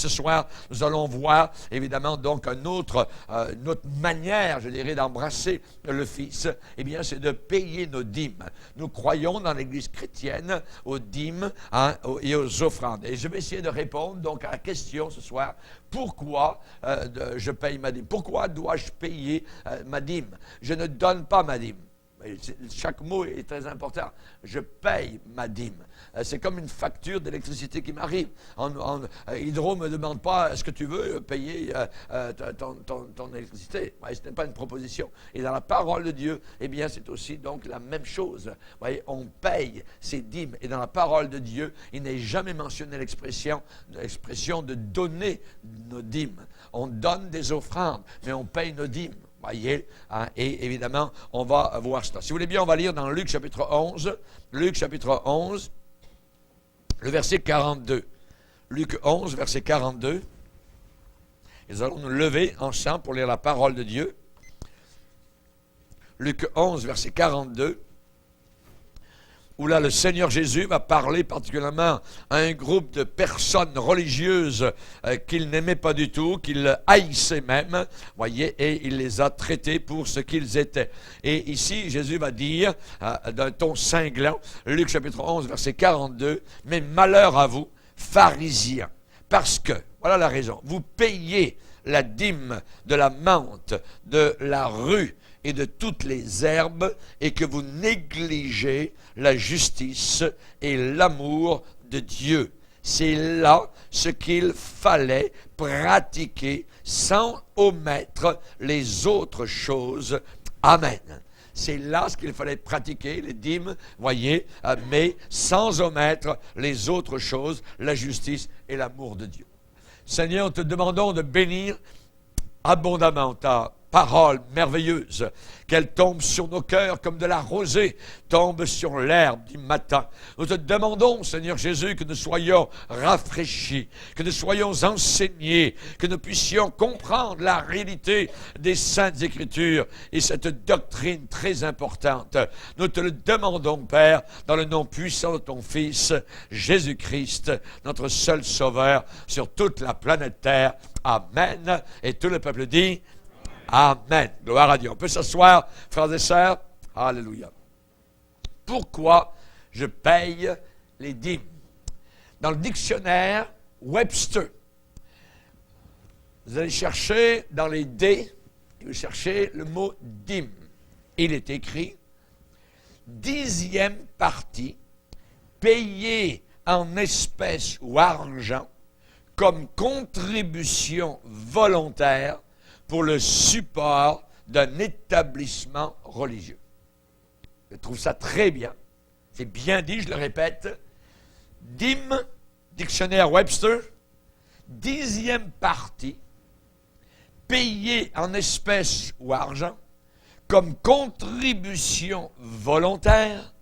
ce soir, nous allons voir, évidemment, donc une autre manière, je dirais, d'embrasser le Fils. Eh bien, c'est de payer nos dîmes. Nous croyons dans l'Église chrétienne aux dîmes et aux offrandes. Et je vais essayer de répondre donc à la question ce soir, pourquoi je paye ma dîme? Pourquoi dois-je payer ma dîme? Je ne donne pas ma dîme. Chaque mot est très important. Je paye ma dîme. C'est comme une facture d'électricité qui m'arrive. Hydro ne me demande pas, est-ce que tu veux payer ton électricité? Ouais, ce n'est pas une proposition. Et dans la parole de Dieu, eh bien, c'est aussi donc la même chose. Vous voyez, on paye ses dîmes. Et dans la parole de Dieu, il n'est jamais mentionné l'expression de donner nos dîmes. On donne des offrandes, mais on paye nos dîmes. Voyez, hein, et évidemment, on va voir cela. Si vous voulez bien, on va lire dans Luc chapitre 11. Luc chapitre 11, le verset 42. Luc 11, verset 42. Et nous allons nous lever ensemble pour lire la parole de Dieu. Luc 11, verset 42. Où là, le Seigneur Jésus va parler particulièrement à un groupe de personnes religieuses qu'il n'aimait pas du tout, qu'il haïssait même, voyez, et il les a traités pour ce qu'ils étaient. Et ici, Jésus va dire, d'un ton cinglant, Luc chapitre 11, verset 42, « Mais malheur à vous, pharisiens, parce que, voilà la raison, vous payez la dîme de la menthe, de la rue, et de toutes les herbes, et que vous négligez la justice et l'amour de Dieu. » C'est là ce qu'il fallait pratiquer sans omettre les autres choses. Amen. C'est là ce qu'il fallait pratiquer, les dîmes, voyez, mais sans omettre les autres choses, la justice et l'amour de Dieu. Seigneur, nous te demandons de bénir abondamment ta parole merveilleuse, qu'elle tombe sur nos cœurs comme de la rosée tombe sur l'herbe du matin. Nous te demandons, Seigneur Jésus, que nous soyons rafraîchis, que nous soyons enseignés, que nous puissions comprendre la réalité des Saintes Écritures et cette doctrine très importante. Nous te le demandons, Père, dans le nom puissant de ton Fils, Jésus-Christ, notre seul Sauveur sur toute la planète Terre. Amen. Et tout le peuple dit Amen. Gloire à Dieu. On peut s'asseoir, frères et sœurs. Alléluia. Pourquoi je paye les dîmes? Dans le dictionnaire Webster, vous allez chercher dans les D, vous cherchez le mot dîme. Il est écrit 10e partie payée en espèces ou argent comme contribution volontaire pour le support d'un établissement religieux. Je trouve ça très bien. C'est bien dit, je le répète. Dîme, dictionnaire Webster, 10e partie, payée en espèces ou argent, comme contribution volontaire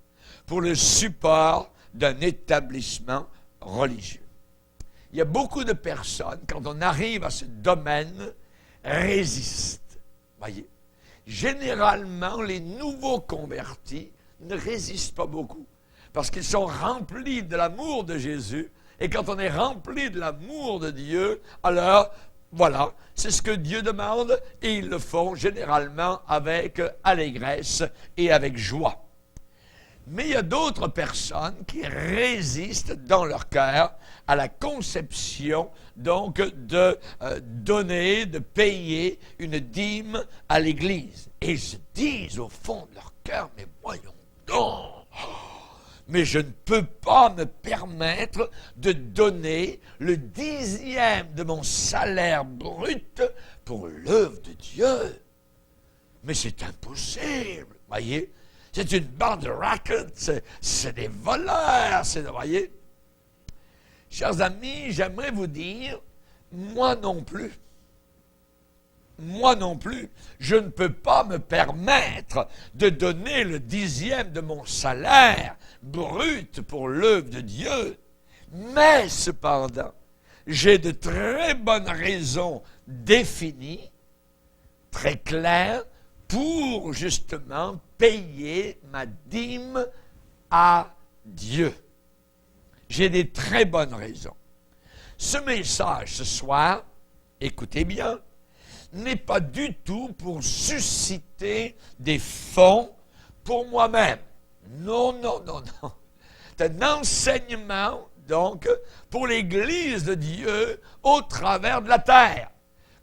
pour le support d'un établissement religieux. Il y a beaucoup de personnes, quand on arrive à ce domaine, résistent. Voyez, généralement, les nouveaux convertis ne résistent pas beaucoup parce qu'ils sont remplis de l'amour de Jésus. Et quand on est rempli de l'amour de Dieu, alors, voilà, c'est ce que Dieu demande et ils le font généralement avec allégresse et avec joie. Mais il y a d'autres personnes qui résistent dans leur cœur à la conception, donc, de donner, de payer une dîme à l'Église. Et ils se disent au fond de leur cœur, mais voyons donc, mais je ne peux pas me permettre de donner le 10e de mon salaire brut pour l'œuvre de Dieu. Mais c'est impossible, voyez. C'est une bande de rackets, c'est des voleurs, vous voyez. Chers amis, j'aimerais vous dire, moi non plus, je ne peux pas me permettre de donner le 10e de mon salaire brut pour l'œuvre de Dieu. Mais cependant, j'ai de très bonnes raisons définies, très claires, pour justement payer ma dîme à Dieu. J'ai des très bonnes raisons. ce message ce soir, écoutez bien, n'est pas du tout pour susciter des fonds pour moi-même. Non, non, non, non. C'est un enseignement, donc, pour l'Église de Dieu au travers de la terre.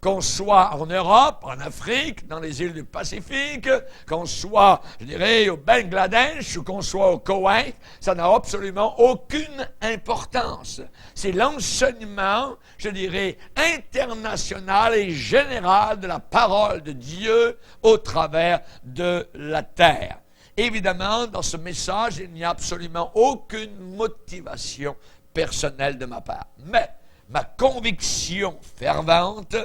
Qu'on soit en Europe, en Afrique, dans les îles du Pacifique, qu'on soit, je dirais, au Bangladesh ou qu'on soit au Koweït, ça n'a absolument aucune importance. C'est l'enseignement, je dirais, international et général de la parole de Dieu au travers de la terre. Évidemment, dans ce message, il n'y a absolument aucune motivation personnelle de ma part. Mais ma conviction fervente,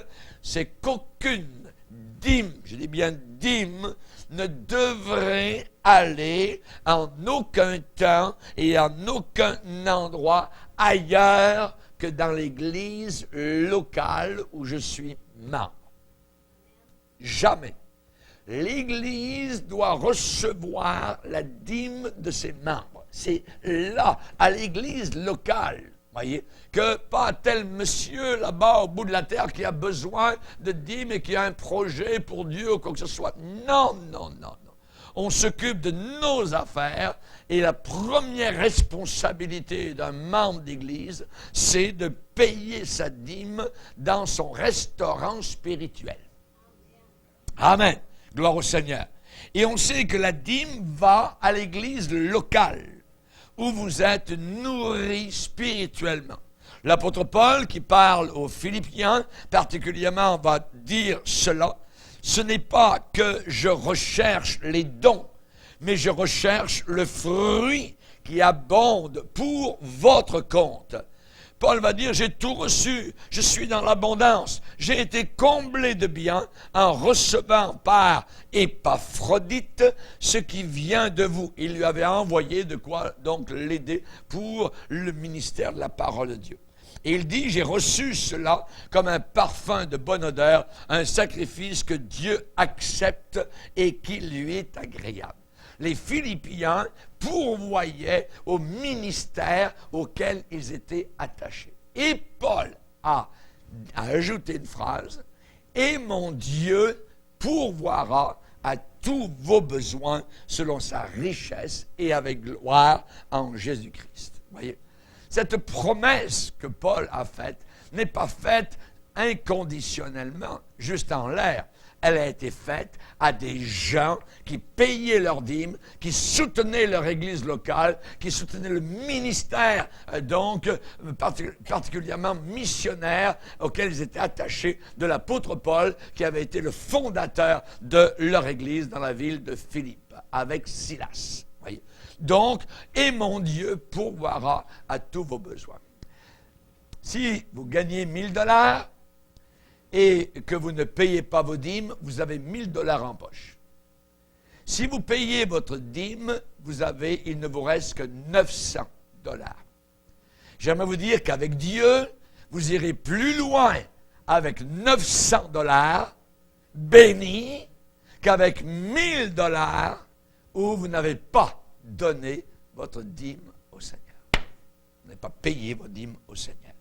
c'est qu'aucune dîme, je dis bien dîme, ne devrait aller en aucun temps et en aucun endroit ailleurs que dans l'Église locale où je suis membre. Jamais. L'Église doit recevoir la dîme de ses membres. C'est là, à l'Église locale, voyez, que pas tel monsieur là-bas au bout de la terre qui a besoin de dîme et qui a un projet pour Dieu ou quoi que ce soit. Non, non, non, non. On s'occupe de nos affaires et la première responsabilité d'un membre d'Église, c'est de payer sa dîme dans son restaurant spirituel. Amen. Gloire au Seigneur. Et on sait que la dîme va à l'église locale, où vous êtes nourris spirituellement. L'apôtre Paul, qui parle aux Philippiens, particulièrement, va dire cela. Ce n'est pas que je recherche les dons, mais je recherche le fruit qui abonde pour votre compte. Paul va dire, j'ai tout reçu, je suis dans l'abondance, j'ai été comblé de biens en recevant par Épaphrodite ce qui vient de vous. Il lui avait envoyé de quoi donc l'aider pour le ministère de la parole de Dieu. Et il dit, j'ai reçu cela comme un parfum de bonne odeur, un sacrifice que Dieu accepte et qui lui est agréable. Les Philippiens pourvoyaient au ministère auquel ils étaient attachés. Et Paul a ajouté une phrase, « Et mon Dieu pourvoira à tous vos besoins selon sa richesse et avec gloire en Jésus-Christ. » Voyez, cette promesse que Paul a faite n'est pas faite inconditionnellement, juste en l'air. Elle a été faite à des gens qui payaient leurs dîmes, qui soutenaient leur église locale, qui soutenaient le ministère, particulièrement missionnaire, auquel ils étaient attachés, de l'apôtre Paul, qui avait été le fondateur de leur église dans la ville de Philippe, avec Silas. Voyez. Donc, et mon Dieu pourvoira à tous vos besoins. Si vous gagnez 1000 $, et que vous ne payez pas vos dîmes, vous avez 1000 $ en poche. Si vous payez votre dîme, il ne vous reste que 900 $. J'aimerais vous dire qu'avec Dieu, vous irez plus loin avec 900 $ bénis qu'avec 1000 $ où vous n'avez pas donné votre dîme au Seigneur. Vous n'avez pas payé vos dîmes au Seigneur.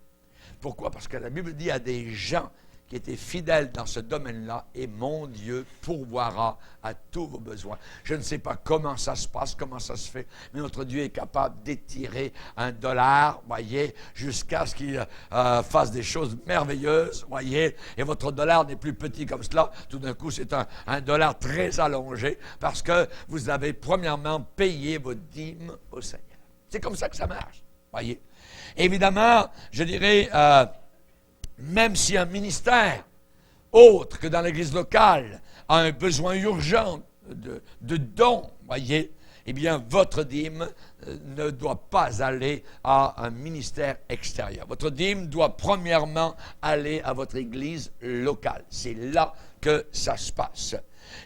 Pourquoi? Parce que la Bible dit à des gens qui étaient fidèles dans ce domaine-là, et mon Dieu pourvoira à tous vos besoins. Je ne sais pas comment ça se passe, comment ça se fait, mais notre Dieu est capable d'étirer $1, voyez, jusqu'à ce qu'il fasse des choses merveilleuses, voyez, et votre dollar n'est plus petit comme cela, tout d'un coup c'est un dollar très allongé, parce que vous avez premièrement payé vos dîmes au Seigneur. C'est comme ça que ça marche, voyez. Évidemment, je dirais... même si un ministère autre que dans l'église locale a un besoin urgent de dons, voyez, eh bien, votre dîme ne doit pas aller à un ministère extérieur. Votre dîme doit premièrement aller à votre église locale. C'est là que ça se passe.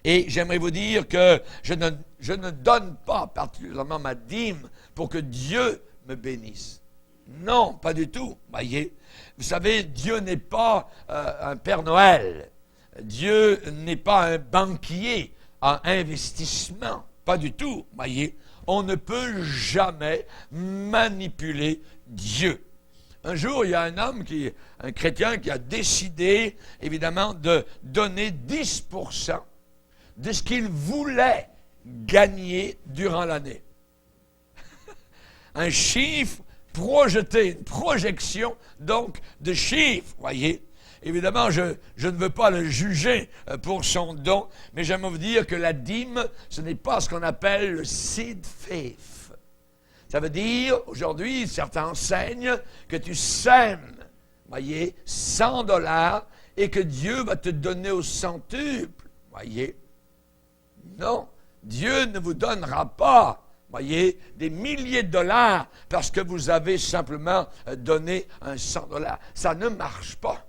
Et j'aimerais vous dire que je ne donne pas particulièrement ma dîme pour que Dieu me bénisse. Non, pas du tout, voyez. Vous savez, Dieu n'est pas un Père Noël. Dieu n'est pas un banquier en investissement. Pas du tout, voyez. On ne peut jamais manipuler Dieu. Un jour, il y a un chrétien qui a décidé, évidemment, de donner 10% de ce qu'il voulait gagner durant l'année. Un chiffre projeté, une projection, donc, de chiffres, voyez. Évidemment, je ne veux pas le juger pour son don, mais j'aimerais vous dire que la dîme, ce n'est pas ce qu'on appelle le seed faith. Ça veut dire, aujourd'hui, certains enseignent que tu sèmes, voyez, 100 $ et que Dieu va te donner au centuple, voyez. Non, Dieu ne vous donnera pas, voyez, des milliers de dollars parce que vous avez simplement donné un 100 $. Ça ne marche pas.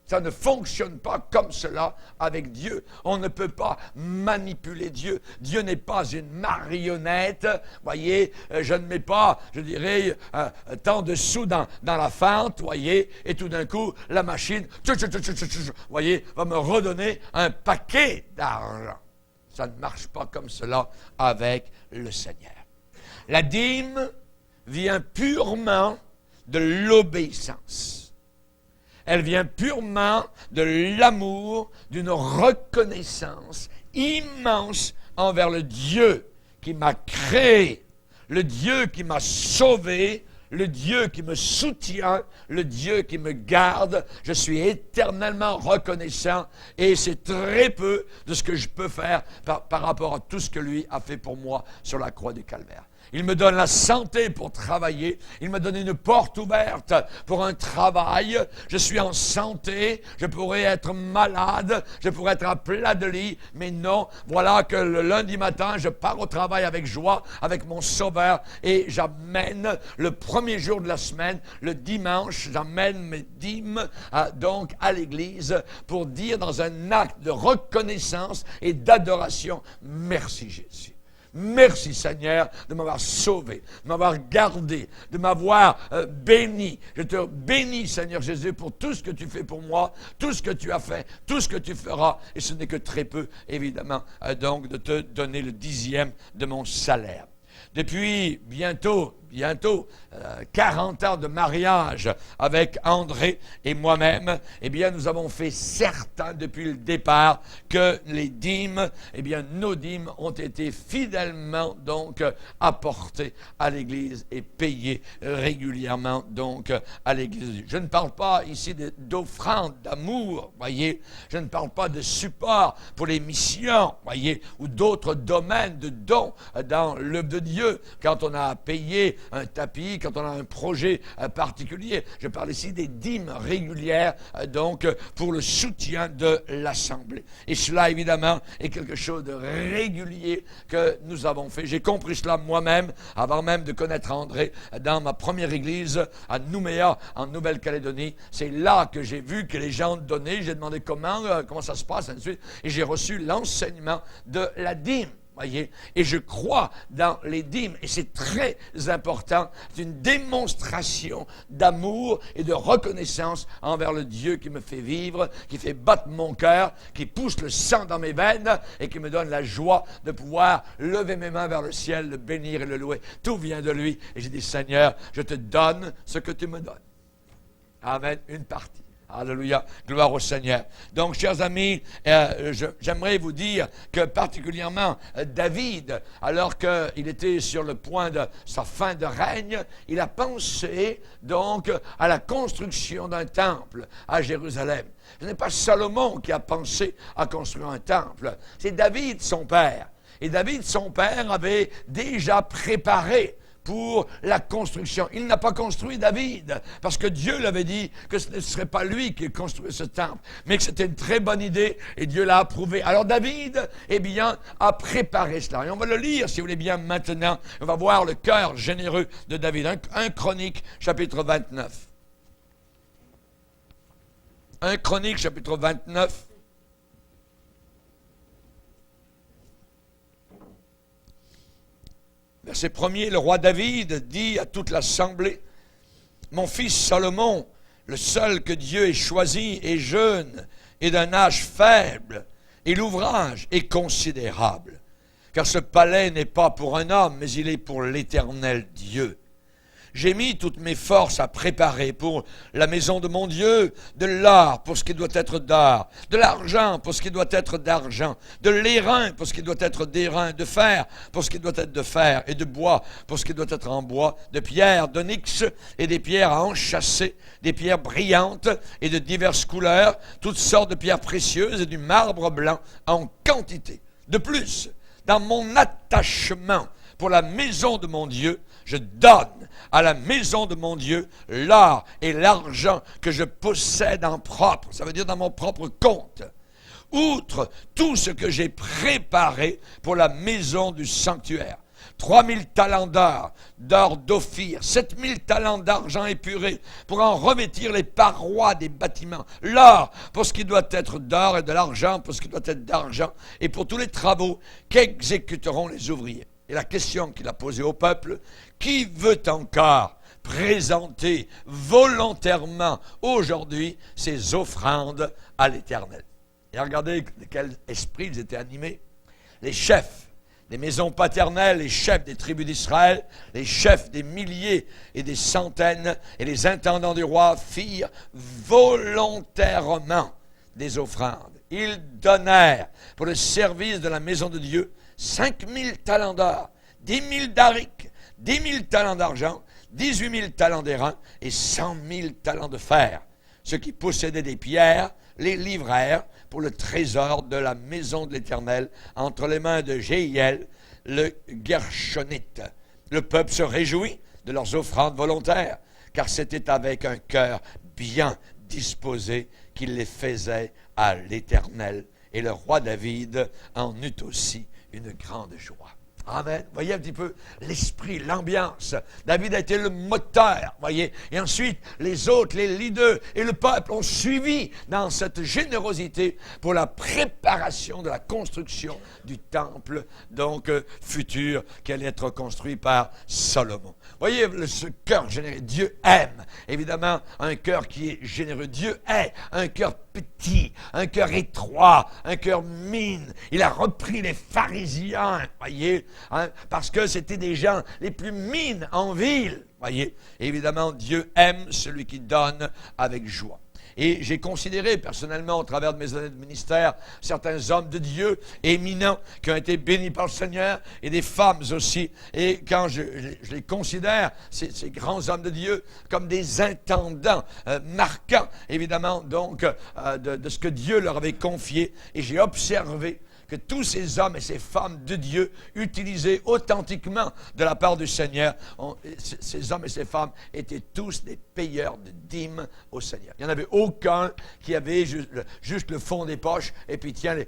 Ça ne fonctionne pas comme cela avec Dieu. On ne peut pas manipuler Dieu. Dieu n'est pas une marionnette. Voyez, je ne mets pas, je dirais, tant de sous dans la fente, voyez, et tout d'un coup, la machine, voyez, va me redonner un paquet d'argent. Ça ne marche pas comme cela avec le Seigneur. La dîme vient purement de l'obéissance. Elle vient purement de l'amour, d'une reconnaissance immense envers le Dieu qui m'a créé, le Dieu qui m'a sauvé, le Dieu qui me soutient, le Dieu qui me garde. Je suis éternellement reconnaissant et c'est très peu de ce que je peux faire par rapport à tout ce que lui a fait pour moi sur la croix du Calvaire. Il me donne la santé pour travailler. Il me donne une porte ouverte pour un travail. Je suis en santé. Je pourrais être malade. Je pourrais être à plat de lit. Mais non, voilà que le lundi matin, je pars au travail avec joie, avec mon Sauveur. Et j'amène le premier jour de la semaine, le dimanche, j'amène mes dîmes donc à l'église pour dire dans un acte de reconnaissance et d'adoration, merci Jésus. Merci Seigneur de m'avoir sauvé, de m'avoir gardé, de m'avoir béni. Je te bénis Seigneur Jésus pour tout ce que tu fais pour moi, tout ce que tu as fait, tout ce que tu feras. Et ce n'est que très peu évidemment donc de te donner le 10e de mon salaire. Depuis bientôt 40 ans de mariage avec André et moi-même, eh bien, nous avons fait certain depuis le départ que les dîmes, eh bien, nos dîmes ont été fidèlement donc apportées à l'Église et payées régulièrement donc à l'Église. Je ne parle pas ici d'offrande, d'amour, voyez. Je ne parle pas de support pour les missions, voyez, ou d'autres domaines de dons dans l'œuvre de Dieu. Quand on a payé un tapis, quand on a un projet particulier. Je parle ici des dîmes régulières, donc, pour le soutien de l'Assemblée. Et cela, évidemment, est quelque chose de régulier que nous avons fait. J'ai compris cela moi-même, avant même de connaître André, dans ma première église à Nouméa, en Nouvelle-Calédonie. C'est là que j'ai vu que les gens donnaient. J'ai demandé comment ça se passe, ainsi de suite. Et j'ai reçu l'enseignement de la dîme. Voyez, et je crois dans les dîmes, et c'est très important, c'est une démonstration d'amour et de reconnaissance envers le Dieu qui me fait vivre, qui fait battre mon cœur, qui pousse le sang dans mes veines et qui me donne la joie de pouvoir lever mes mains vers le ciel, le bénir et le louer. Tout vient de lui. Et j'ai dit, Seigneur, je te donne ce que tu me donnes. Amen, une partie. Alléluia, gloire au Seigneur. Donc, chers amis, j'aimerais vous dire que particulièrement David, alors qu'il était sur le point de sa fin de règne, il a pensé donc à la construction d'un temple à Jérusalem. Ce n'est pas Salomon qui a pensé à construire un temple, c'est David, son père. Et David, son père, avait déjà préparé pour la construction. Il n'a pas construit David, parce que Dieu l'avait dit que ce ne serait pas lui qui construisait ce temple, mais que c'était une très bonne idée, et Dieu l'a approuvé. Alors David, eh bien, a préparé cela. Et on va le lire, si vous voulez bien, maintenant. On va voir le cœur généreux de David. 1 Chronique, chapitre 29. 1 Chronique, chapitre 29. Verset 1er, le roi David dit à toute l'assemblée, « Mon fils Salomon, le seul que Dieu ait choisi, est jeune et d'un âge faible, et l'ouvrage est considérable. Car ce palais n'est pas pour un homme, mais il est pour l'Éternel Dieu. J'ai mis toutes mes forces à préparer pour la maison de mon Dieu, de l'or pour ce qui doit être d'or, de l'argent pour ce qui doit être d'argent, de l'airain pour ce qui doit être d'airain, de fer pour ce qui doit être de fer, et de bois pour ce qui doit être en bois, de pierres, d'onyx et des pierres à enchâsser, des pierres brillantes et de diverses couleurs, toutes sortes de pierres précieuses et du marbre blanc en quantité. De plus, dans mon attachement pour la maison de mon Dieu, je donne à la maison de mon Dieu l'or et l'argent que je possède en propre, ça veut dire dans mon propre compte, outre tout ce que j'ai préparé pour la maison du sanctuaire. 3000 talents d'or d'Ophir, 7000 talents d'argent épuré pour en revêtir les parois des bâtiments, l'or pour ce qui doit être d'or et de l'argent pour ce qui doit être d'argent, et pour tous les travaux qu'exécuteront les ouvriers. Et la question qu'il a posée au peuple, qui veut encore présenter volontairement aujourd'hui ses offrandes à l'Éternel? Et regardez de quel esprit ils étaient animés. Les chefs des maisons paternelles, les chefs des tribus d'Israël, les chefs des milliers et des centaines, et les intendants du roi firent volontairement des offrandes. Ils donnèrent pour le service de la maison de Dieu 5000 talents d'or, 10 000 darics, 10 000 talents d'argent, 18 000 talents d'airain et 100 000 talents de fer. Ceux qui possédaient des pierres les livrèrent pour le trésor de la maison de l'Éternel entre les mains de Jéhiel, le Gershonite. Le peuple se réjouit de leurs offrandes volontaires, car c'était avec un cœur bien disposé qu'ils les faisaient à l'Éternel. Et le roi David en eut aussi une grande joie. Amen. Voyez un petit peu l'esprit, l'ambiance. David a été le moteur, voyez. Et ensuite, les autres, les leaders et le peuple ont suivi dans cette générosité pour la préparation de la construction du temple, donc futur, qui allait être construit par Salomon. Voyez ce cœur généreux. Dieu aime, évidemment, un cœur qui est généreux. Dieu est un cœur petit, un cœur étroit, un cœur mine. Il a repris les pharisiens, voyez, parce que c'était des gens les plus mines en ville, voyez. Évidemment, Dieu aime celui qui donne avec joie. Et j'ai considéré personnellement, au travers de mes années de ministère, certains hommes de Dieu éminents qui ont été bénis par le Seigneur, et des femmes aussi. Et quand je les considère, ces grands hommes de Dieu, comme des intendants marquants, évidemment, donc, de ce que Dieu leur avait confié. Et j'ai observé que tous ces hommes et ces femmes de Dieu utilisés authentiquement de la part du Seigneur, ces hommes et ces femmes étaient tous des payeurs de dîmes au Seigneur. Il n'y en avait aucun qui avait juste le fond des poches et puis tiens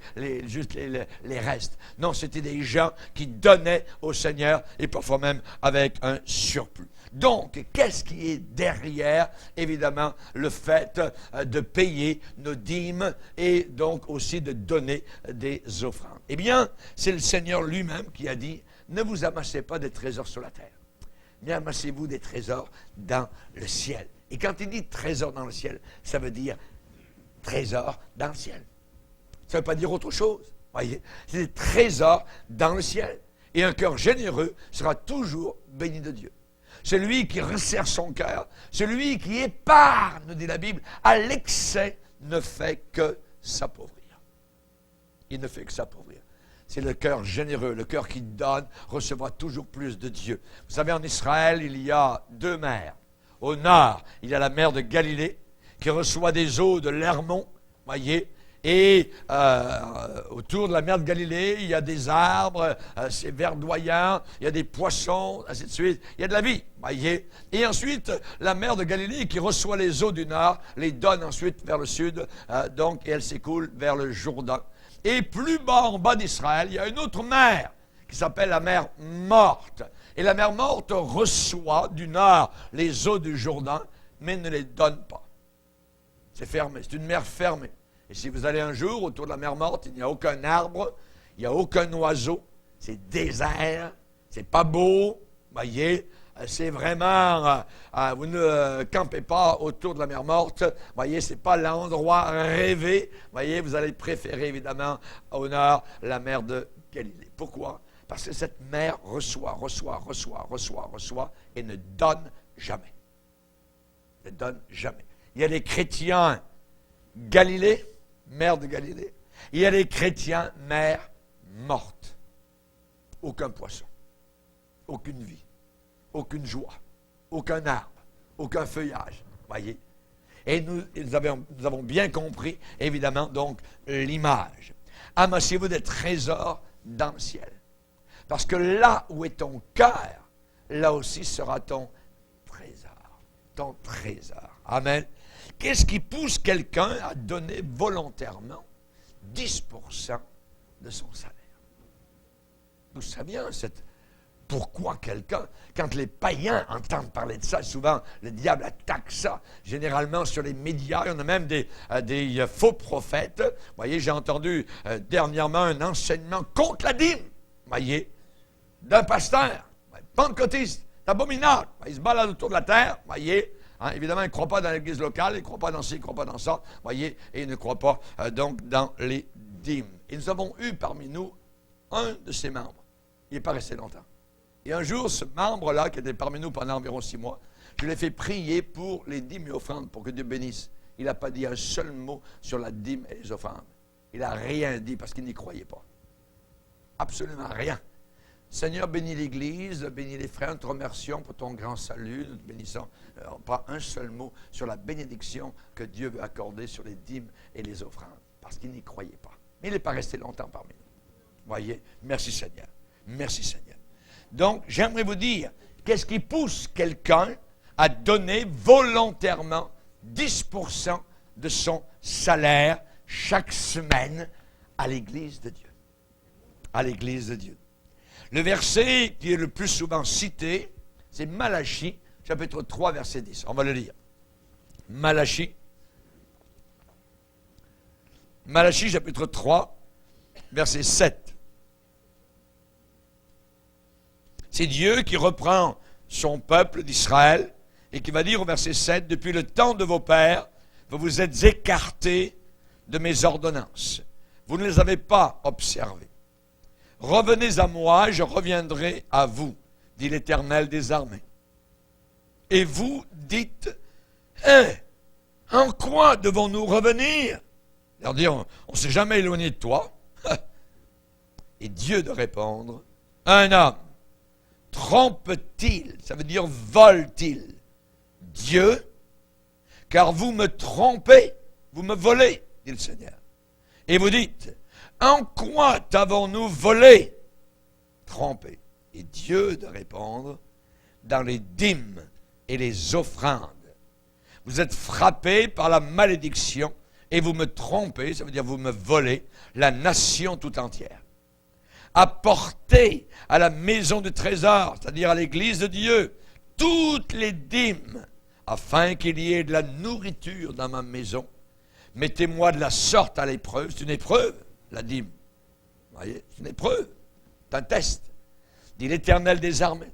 juste les restes. Non, c'était des gens qui donnaient au Seigneur et parfois même avec un surplus. Donc, qu'est-ce qui est derrière, évidemment, le fait de payer nos dîmes et donc aussi de donner des offrandes? Eh bien, c'est le Seigneur lui-même qui a dit, ne vous amassez pas des trésors sur la terre, mais amassez-vous des trésors dans le ciel. Et quand il dit trésor dans le ciel, ça veut dire trésor dans le ciel. Ça ne veut pas dire autre chose, voyez. C'est des trésors dans le ciel. Et un cœur généreux sera toujours béni de Dieu. Celui qui resserre son cœur, celui qui épargne, nous dit la Bible, à l'excès, ne fait que s'appauvrir. Il ne fait que s'appauvrir. C'est le cœur généreux, le cœur qui donne, recevra toujours plus de Dieu. Vous savez, en Israël, il y a deux mers. Au nord, il y a la mer de Galilée, qui reçoit des eaux de l'Hermon, voyez. Et autour de la mer de Galilée, il y a des arbres, c'est verdoyant, il y a des poissons, ainsi de suite. Il y a de la vie, voyez. Et ensuite, la mer de Galilée qui reçoit les eaux du nord, les donne ensuite vers le sud, donc, et elle s'écoule vers le Jourdain. Et plus bas, en bas d'Israël, il y a une autre mer qui s'appelle la mer Morte. Et la mer Morte reçoit du nord les eaux du Jourdain, mais ne les donne pas. C'est fermé, c'est une mer fermée. Et si vous allez un jour autour de la mer Morte, il n'y a aucun arbre, il n'y a aucun oiseau, c'est désert, c'est pas beau, voyez, c'est vraiment, vous ne campez pas autour de la mer Morte, voyez, c'est pas l'endroit rêvé, voyez, vous allez préférer évidemment au nord la mer de Galilée. Pourquoi? Parce que cette mer reçoit et ne donne jamais. Ne donne jamais. Il y a des chrétiens Galilée, mer de Galilée. Il y a des chrétiens mer morte. Aucun poisson, aucune vie, aucune joie, aucun arbre, aucun feuillage. Voyez? Et nous avons bien compris, évidemment, donc, l'image. Amassez-vous des trésors dans le ciel. Parce que là où est ton cœur, là aussi sera ton trésor. Ton trésor. Amen. Qu'est-ce qui pousse quelqu'un à donner volontairement 10% de son salaire? D'où ça vient, pourquoi quelqu'un, quand les païens entendent parler de ça, souvent le diable attaque ça, généralement sur les médias, il y en a même des faux prophètes. Vous voyez, j'ai entendu dernièrement un enseignement contre la dîme, voyez, d'un pasteur, pentecôtiste, abominable. Il se balade autour de la terre, voyez. Évidemment, il ne croit pas dans l'église locale, il ne croit pas dans ci, il ne croit pas dans ça, voyez, et il ne croit pas donc dans les dîmes. Et nous avons eu parmi nous un de ses membres. Il n'est pas resté longtemps. Et un jour, ce membre-là, qui était parmi nous pendant environ 6 mois, je l'ai fait prier pour les dîmes et offrandes, pour que Dieu bénisse. Il n'a pas dit un seul mot sur la dîme et les offrandes. Il n'a rien dit parce qu'il n'y croyait pas. Absolument rien. Seigneur, bénis l'Église, bénis les frères, nous te remercions pour ton grand salut, nous te bénissons. Pas un seul mot sur la bénédiction que Dieu veut accorder sur les dîmes et les offrandes, parce qu'il n'y croyait pas. Mais il n'est pas resté longtemps parmi nous. Voyez, merci Seigneur. Merci Seigneur. Donc, j'aimerais vous dire, qu'est-ce qui pousse quelqu'un à donner volontairement 10% de son salaire chaque semaine à l'Église de Dieu? À l'Église de Dieu. Le verset qui est le plus souvent cité, c'est Malachie, chapitre 3, verset 10. On va le lire. Malachie, chapitre 3, verset 7. C'est Dieu qui reprend son peuple d'Israël et qui va dire au verset 7, « Depuis le temps de vos pères, vous vous êtes écartés de mes ordonnances. Vous ne les avez pas observées. Revenez à moi, je reviendrai à vous, dit l'Éternel des armées. Et vous dites, hein, en quoi devons-nous revenir? » Leur dire, on ne s'est jamais éloigné de toi. Et Dieu de répondre, un homme trompe-t-il, ça veut dire vole-t-il, Dieu, car vous me trompez, vous me volez, dit le Seigneur. Et vous dites, en quoi t'avons-nous volé? Trompé. Et Dieu de répondre, dans les dîmes et les offrandes. Vous êtes frappés par la malédiction et vous me trompez, ça veut dire vous me volez, la nation tout entière. Apportez à la maison du trésor, c'est-à-dire à l'église de Dieu, toutes les dîmes, afin qu'il y ait de la nourriture dans ma maison. Mettez-moi de la sorte à l'épreuve. C'est une épreuve, la dîme. Vous voyez, c'est une épreuve. C'est un test. Dit l'Éternel des armées.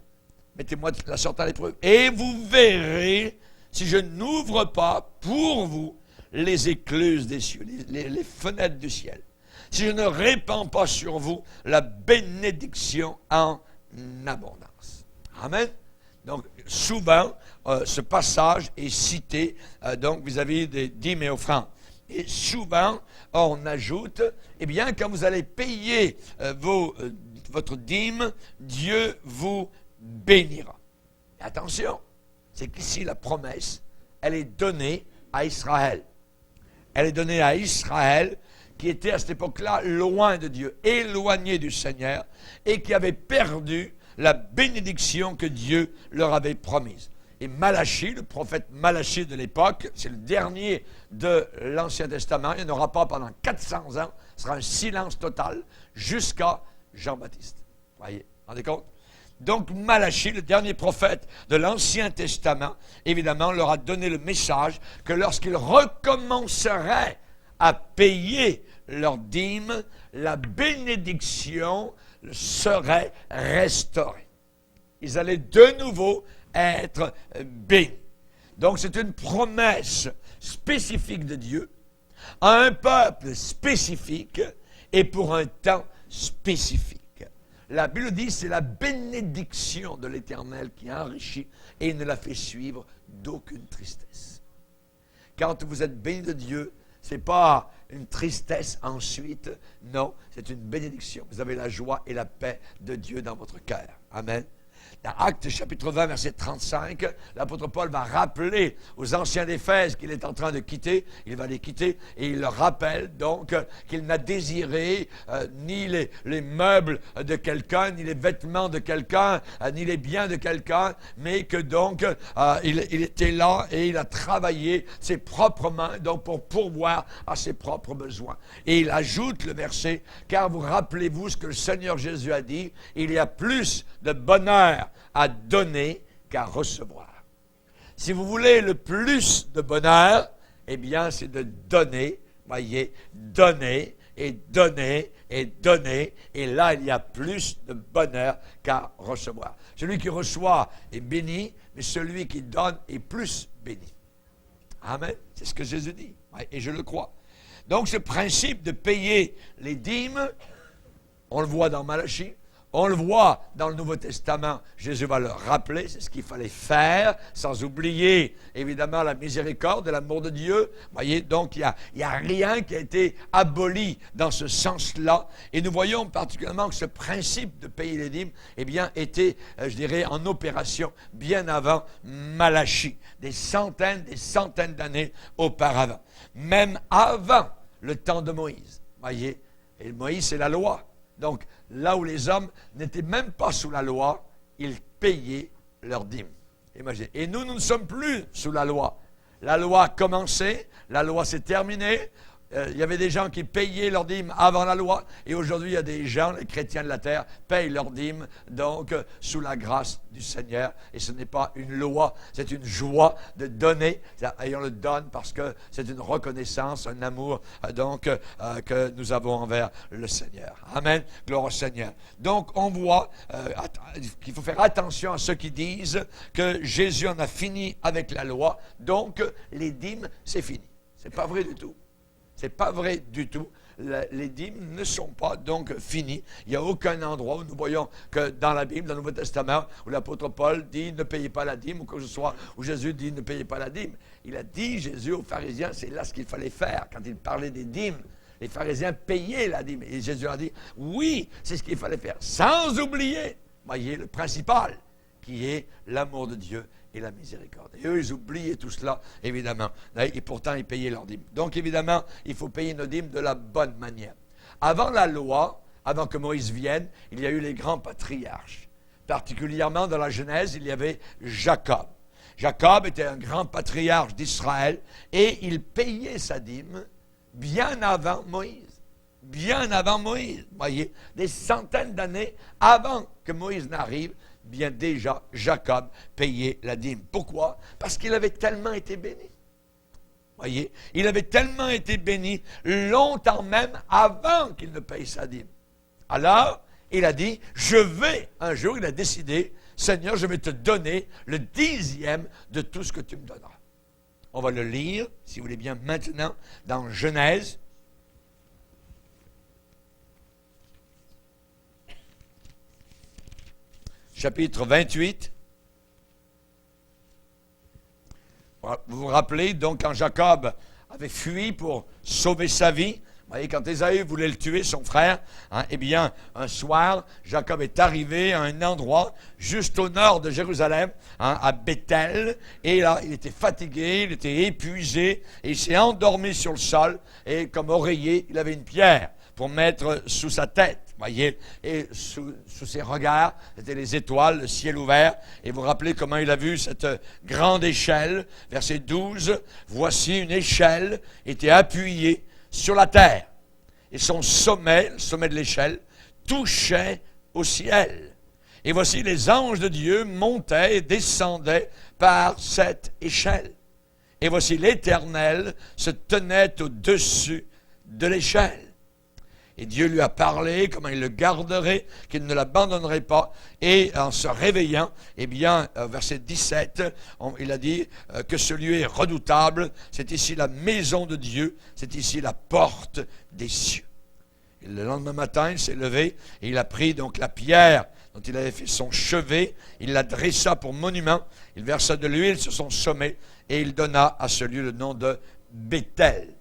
Mettez-moi de la sorte à l'épreuve. Et vous verrez si je n'ouvre pas pour vous les écluses des cieux, les fenêtres du ciel. Si je ne répands pas sur vous la bénédiction en abondance. Amen. Donc, souvent, ce passage est cité donc vis-à-vis des dîmes et offrandes. Et souvent, on ajoute, eh bien, quand vous allez payer votre dîme, Dieu vous bénira. Et attention, c'est qu'ici, la promesse, elle est donnée à Israël. Elle est donnée à Israël, qui était à cette époque-là loin de Dieu, éloigné du Seigneur, et qui avait perdu la bénédiction que Dieu leur avait promise. Et Malachie, le prophète Malachie de l'époque, c'est le dernier de l'Ancien Testament, il n'y en aura pas pendant 400 ans, ce sera un silence total jusqu'à Jean-Baptiste. Voyez, vous vous rendez compte? Donc Malachie, le dernier prophète de l'Ancien Testament, évidemment, leur a donné le message que lorsqu'ils recommenceraient à payer leurs dîmes, la bénédiction serait restaurée. Ils allaient de nouveau être bénis. Donc c'est une promesse spécifique de Dieu à un peuple spécifique et pour un temps spécifique. La Bible dit c'est la bénédiction de l'Éternel qui enrichit et ne la fait suivre d'aucune tristesse. Quand vous êtes béni de Dieu, ce n'est pas une tristesse ensuite, non, c'est une bénédiction. Vous avez la joie et la paix de Dieu dans votre cœur. Amen. Dans Actes chapitre 20, verset 35, l'apôtre Paul va rappeler aux anciens d'Éphèse qu'il est en train de quitter. Il va les quitter et il leur rappelle donc qu'il n'a désiré ni les meubles de quelqu'un, ni les vêtements de quelqu'un, ni les biens de quelqu'un, mais que donc il était là et il a travaillé ses propres mains donc pour pourvoir à ses propres besoins. Et il ajoute le verset, car vous rappelez-vous ce que le Seigneur Jésus a dit, il y a plus de bonheur à donner qu'à recevoir. Si vous voulez le plus de bonheur, eh bien, c'est de donner, voyez, donner et donner et donner, et là, il y a plus de bonheur qu'à recevoir. Celui qui reçoit est béni, mais celui qui donne est plus béni. Amen. C'est ce que Jésus dit, et je le crois. Donc, ce principe de payer les dîmes, on le voit dans Malachie, on le voit dans le Nouveau Testament, Jésus va le rappeler, c'est ce qu'il fallait faire, sans oublier évidemment la miséricorde et l'amour de Dieu. Voyez, donc il y a rien qui a été aboli dans ce sens-là. Et nous voyons particulièrement que ce principe de payer les dîmes, eh bien, était, je dirais, en opération bien avant Malachie, des centaines d'années auparavant. Même avant le temps de Moïse. Voyez, et Moïse, c'est la loi. Donc, là où les hommes n'étaient même pas sous la loi, ils payaient leurs dîmes. Imaginez. Et nous ne sommes plus sous la loi. La loi a commencé, la loi s'est terminée. Il y avait des gens qui payaient leurs dîmes avant la loi, et aujourd'hui, il y a des gens, les chrétiens de la terre, payent leurs dîmes, donc, sous la grâce du Seigneur. Et ce n'est pas une loi, c'est une joie de donner. Et on le donne parce que c'est une reconnaissance, un amour, donc, que nous avons envers le Seigneur. Amen. Gloire au Seigneur. Donc, on voit qu'il faut faire attention à ceux qui disent que Jésus en a fini avec la loi, donc, les dîmes, c'est fini. C'est pas vrai du tout. Ce n'est pas vrai du tout. Les dîmes ne sont pas donc finies. Il n'y a aucun endroit où nous voyons que dans la Bible, dans le Nouveau Testament, où l'apôtre Paul dit ne payez pas la dîme, ou que ce soit où Jésus dit ne payez pas la dîme. Il a dit, Jésus, aux pharisiens, c'est là ce qu'il fallait faire. Quand il parlait des dîmes, les pharisiens payaient la dîme. Et Jésus a dit, oui, c'est ce qu'il fallait faire. Sans oublier, voyez, le principal, qui est l'amour de Dieu et la miséricorde. Et eux, ils oubliaient tout cela, évidemment. Et pourtant, ils payaient leurs dîmes. Donc, évidemment, il faut payer nos dîmes de la bonne manière. Avant la loi, avant que Moïse vienne, il y a eu les grands patriarches. Particulièrement dans la Genèse, il y avait Jacob. Jacob était un grand patriarche d'Israël et il payait sa dîme bien avant Moïse. Bien avant Moïse. Voyez, des centaines d'années avant que Moïse n'arrive, bien déjà, Jacob payait la dîme. Pourquoi? Parce qu'il avait tellement été béni. Voyez, il avait tellement été béni longtemps même avant qu'il ne paye sa dîme. Alors, il a dit, un jour, il a décidé, Seigneur, je vais te donner le 10e de tout ce que tu me donneras. On va le lire, si vous voulez bien, maintenant, dans Genèse. Chapitre 28. Vous vous rappelez, donc, quand Jacob avait fui pour sauver sa vie, vous voyez, quand Ésaü voulait le tuer, son frère, eh bien, un soir, Jacob est arrivé à un endroit juste au nord de Jérusalem, à Bethel, et là, il était fatigué, il était épuisé, et il s'est endormi sur le sol, et comme oreiller, il avait une pierre pour mettre sous sa tête. Voyez, et sous ses regards, c'était les étoiles, le ciel ouvert. Et vous vous rappelez comment il a vu cette grande échelle, verset 12. Voici une échelle était appuyée sur la terre. Et son sommet, le sommet de l'échelle, touchait au ciel. Et voici les anges de Dieu montaient et descendaient par cette échelle. Et voici l'Éternel se tenait au-dessus de l'échelle. Et Dieu lui a parlé, comment il le garderait, qu'il ne l'abandonnerait pas. Et en se réveillant, eh bien, verset 17, il a dit que ce lieu est redoutable. C'est ici la maison de Dieu. C'est ici la porte des cieux. Le lendemain matin, il s'est levé et il a pris donc la pierre dont il avait fait son chevet, il la dressa pour monument, il versa de l'huile sur son sommet et il donna à ce lieu le nom de Béthel.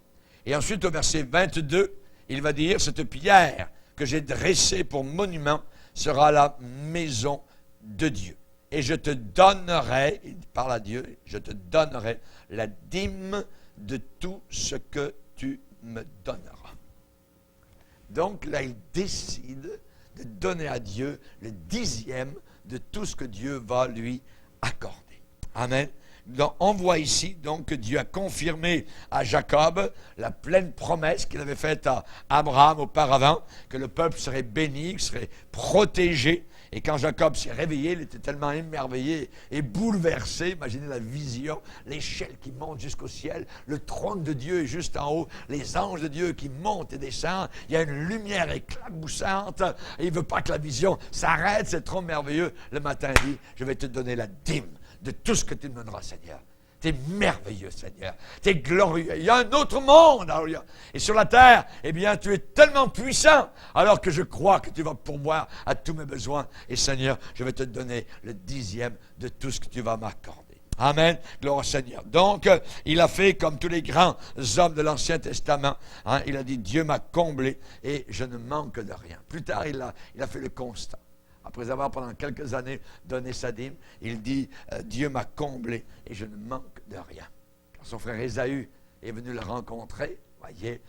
Et ensuite, au verset 22, il va dire, cette pierre que j'ai dressée pour monument sera la maison de Dieu. Et je te donnerai, il parle à Dieu, je te donnerai la dîme de tout ce que tu me donneras. Donc là, il décide de donner à Dieu le 10e de tout ce que Dieu va lui accorder. Amen. Donc, on voit ici donc que Dieu a confirmé à Jacob la pleine promesse qu'il avait faite à Abraham auparavant, que le peuple serait béni, qu'il serait protégé. Et quand Jacob s'est réveillé, il était tellement émerveillé et bouleversé. Imaginez la vision, l'échelle qui monte jusqu'au ciel, le trône de Dieu est juste en haut, les anges de Dieu qui montent et descendent. Il y a une lumière éclaboussante et il ne veut pas que la vision s'arrête, c'est trop merveilleux. Le matin, il dit, je vais te donner la dîme de tout ce que tu me donneras, Seigneur. Tu es merveilleux, Seigneur. Tu es glorieux. Il y a un autre monde. Alléluia. Et sur la terre, eh bien, tu es tellement puissant, alors que je crois que tu vas pourvoir à tous mes besoins. Et Seigneur, je vais te donner le 10e de tout ce que tu vas m'accorder. Amen. Gloire au Seigneur. Donc, il a fait comme tous les grands hommes de l'Ancien Testament. Hein, il a dit, Dieu m'a comblé et je ne manque de rien. Plus tard, il a fait le constat. Après avoir pendant quelques années donné sa dîme, il dit, Dieu m'a comblé et je ne manque de rien. Quand son frère Ésaü est venu le rencontrer, voyez,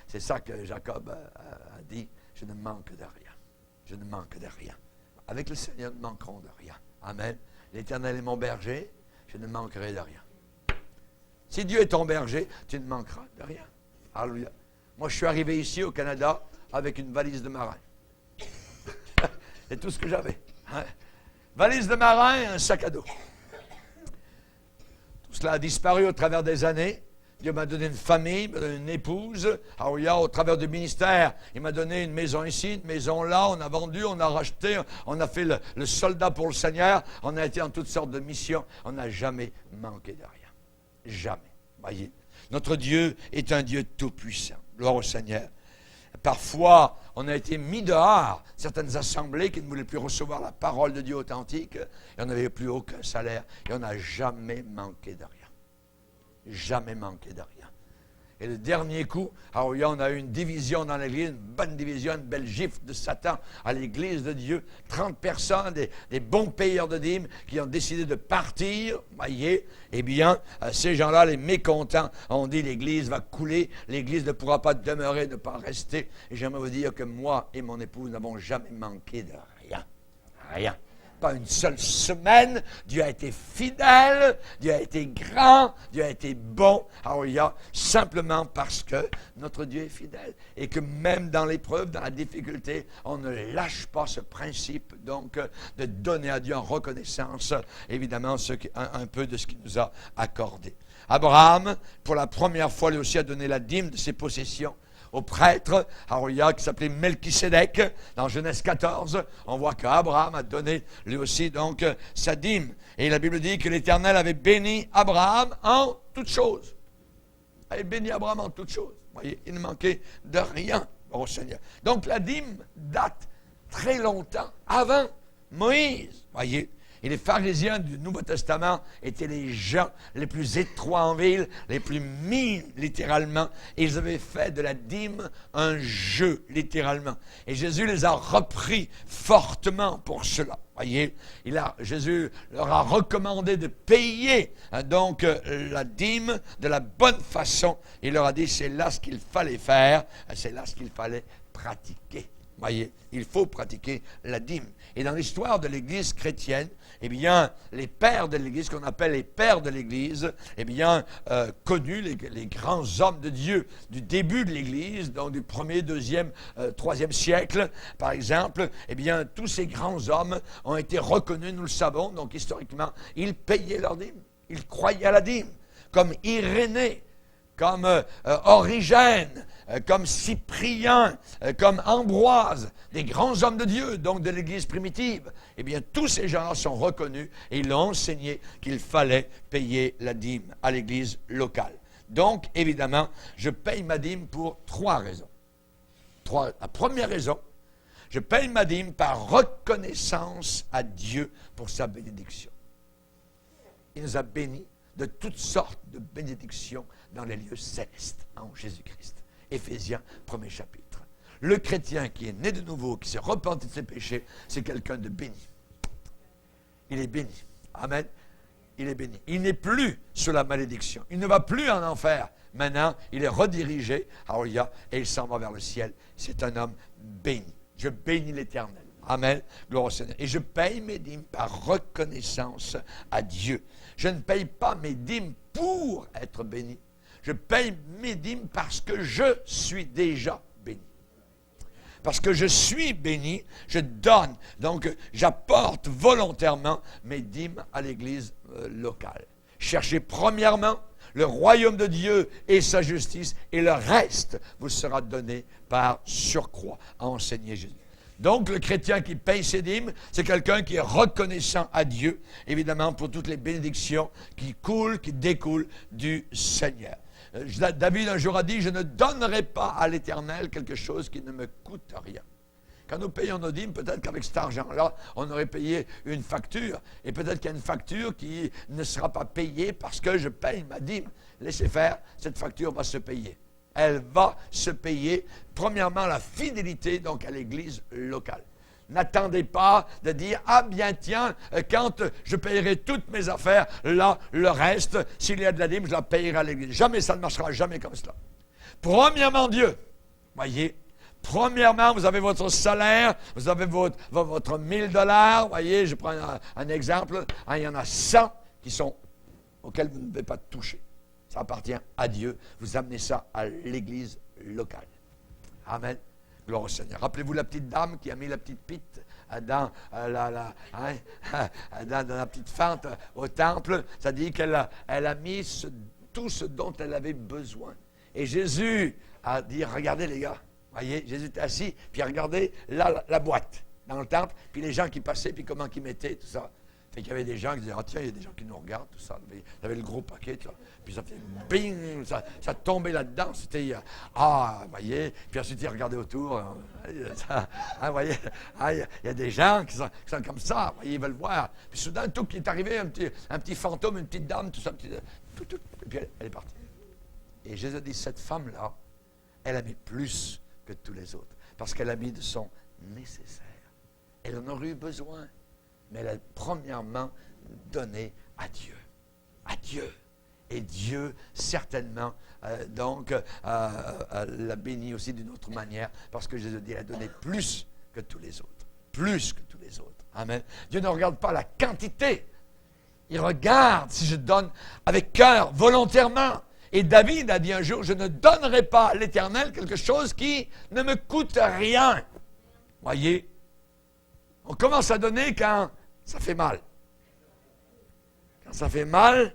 c'est ça que Jacob a dit, je ne manque de rien. Je ne manque de rien. Avec le Seigneur, nous ne manquerons de rien. Amen. L'Éternel est mon berger, je ne manquerai de rien. Si Dieu est ton berger, tu ne manqueras de rien. Alléluia. Moi, je suis arrivé ici au Canada avec une valise de marin. C'est tout ce que j'avais. Hein? Valise de marin, un sac à dos. Tout cela a disparu au travers des années. Dieu m'a donné une famille, m'a donné une épouse. Alors, au travers du ministère, il m'a donné une maison ici, une maison là. On a vendu, on a racheté, on a fait le soldat pour le Seigneur. On a été en toutes sortes de missions. On n'a jamais manqué de rien. Jamais. Voyez, notre Dieu est un Dieu tout-puissant. Gloire au Seigneur. Parfois, on a été mis dehors, certaines assemblées qui ne voulaient plus recevoir la parole de Dieu authentique, et on n'avait plus aucun salaire, et on n'a jamais manqué de rien. Jamais manqué de rien. Et le dernier coup, on a eu une division dans l'Église, une bonne division, une belle gifle de Satan à l'Église de Dieu. 30 personnes, des bons payeurs de dîmes qui ont décidé de partir. Voyez, eh bien, ces gens-là, les mécontents, ont dit l'Église va couler, l'Église ne pourra pas demeurer, ne pas rester. Et j'aimerais vous dire que moi et mon épouse n'avons jamais manqué de rien. Rien. Pas une seule semaine, Dieu a été fidèle, Dieu a été grand, Dieu a été bon, alléluia, simplement parce que notre Dieu est fidèle et que même dans l'épreuve, dans la difficulté, on ne lâche pas ce principe donc de donner à Dieu en reconnaissance, évidemment, un peu de ce qu'il nous a accordé. Abraham, pour la première fois, lui aussi a donné la dîme de ses possessions au prêtre, qui s'appelait Melchisédek, dans Genèse 14, on voit qu'Abraham a donné lui aussi donc sa dîme. Et la Bible dit que l'Éternel avait béni Abraham en toutes choses. Il avait béni Abraham en toutes choses. Vous voyez, il ne manquait de rien au Seigneur. Donc la dîme date très longtemps avant Moïse. Voyez. Et les pharisiens du Nouveau Testament étaient les gens les plus étroits en ville, les plus mis littéralement. Et ils avaient fait de la dîme un jeu, littéralement. Et Jésus les a repris fortement pour cela. Voyez, Jésus leur a recommandé de payer donc la dîme de la bonne façon. Il leur a dit, c'est là ce qu'il fallait faire, c'est là ce qu'il fallait pratiquer. Voyez, il faut pratiquer la dîme. Et dans l'histoire de l'Église chrétienne, eh bien, les pères de l'Église, qu'on appelle les pères de l'Église, eh bien, connus, les grands hommes de Dieu du début de l'Église, donc du 1er, 2e, 3e siècle, par exemple, eh bien, tous ces grands hommes ont été reconnus, nous le savons, donc historiquement, ils payaient leur dîme, ils croyaient à la dîme, comme Irénée, comme Origène, comme Cyprien, comme Ambroise, des grands hommes de Dieu, donc de l'Église primitive. Eh bien, tous ces gens-là sont reconnus et ils l'ont enseigné qu'il fallait payer la dîme à l'Église locale. Donc, évidemment, je paye ma dîme pour 3 raisons. La première raison, je paye ma dîme par reconnaissance à Dieu pour sa bénédiction. Il nous a bénis de toutes sortes de bénédictions dans les lieux célestes en Jésus-Christ. Éphésiens, 1er chapitre. Le chrétien qui est né de nouveau, qui s'est repenti de ses péchés, c'est quelqu'un de béni. Il est béni. Amen. Il est béni. Il n'est plus sous la malédiction. Il ne va plus en enfer. Maintenant, il est redirigé, alléluia, et il s'en va vers le ciel. C'est un homme béni. Je bénis l'Éternel. Amen. Gloire au Seigneur. Et je paye mes dîmes par reconnaissance à Dieu. Je ne paye pas mes dîmes pour être béni. Je paye mes dîmes parce que je suis déjà béni. Parce que je suis béni, je donne. Donc, j'apporte volontairement mes dîmes à l'Église locale. Cherchez premièrement le royaume de Dieu et sa justice, et le reste vous sera donné par surcroît, a enseigné Jésus. Donc, le chrétien qui paye ses dîmes, c'est quelqu'un qui est reconnaissant à Dieu, évidemment, pour toutes les bénédictions qui coulent, qui découlent du Seigneur. David, un jour, a dit, « Je ne donnerai pas à l'Éternel quelque chose qui ne me coûte rien. » Quand nous payons nos dîmes, peut-être qu'avec cet argent-là, on aurait payé une facture. Et peut-être qu'il y a une facture qui ne sera pas payée parce que je paye ma dîme. Laissez faire, cette facture va se payer. Elle va se payer, premièrement, la fidélité donc à l'Église locale. N'attendez pas de dire, ah bien tiens, quand je payerai toutes mes affaires, là, le reste, s'il y a de la dîme, je la payerai à l'Église. Jamais, ça ne marchera jamais comme cela. Premièrement, Dieu, voyez, premièrement, vous avez votre salaire, vous avez votre $1000, voyez, je prends un exemple, il y en a 100 auxquels vous ne devez pas toucher. Ça appartient à Dieu. Vous amenez ça à l'Église locale. Amen. Gloire au Seigneur. Rappelez-vous la petite dame qui a mis la petite pite dans la petite fente au temple. Ça dit qu'elle a mis tout ce dont elle avait besoin. Et Jésus a dit, regardez les gars, voyez, Jésus était assis, puis regardez là la boîte dans le temple, puis les gens qui passaient, puis comment ils mettaient, tout ça. Fait qu'il y avait des gens qui disaient, ah tiens, il y a des gens qui nous regardent, tout ça. Il y avait le gros paquet, là. Puis ça fait bing, ça tombait là-dedans. C'était, vous voyez. Puis ensuite, ils regardaient autour. Vous voyez, il y a des gens qui sont comme ça, vous voyez, ils veulent voir. Puis soudain, tout qui est arrivé, un petit fantôme, une petite dame, tout ça. Et puis elle est partie. Et Jésus a dit, cette femme-là, elle a mis plus que tous les autres. Parce qu'elle a mis de son nécessaire. Elle en aurait eu besoin. Mais elle a premièrement donné à Dieu. À Dieu. Et Dieu, certainement, l'a béni aussi d'une autre manière, parce que Jésus dit, elle a donné plus que tous les autres. Plus que tous les autres. Amen. Dieu ne regarde pas la quantité. Il regarde si je donne avec cœur, volontairement. Et David a dit un jour, je ne donnerai pas à l'Éternel quelque chose qui ne me coûte rien. Voyez, on commence à donner quand ça fait mal. Quand ça fait mal,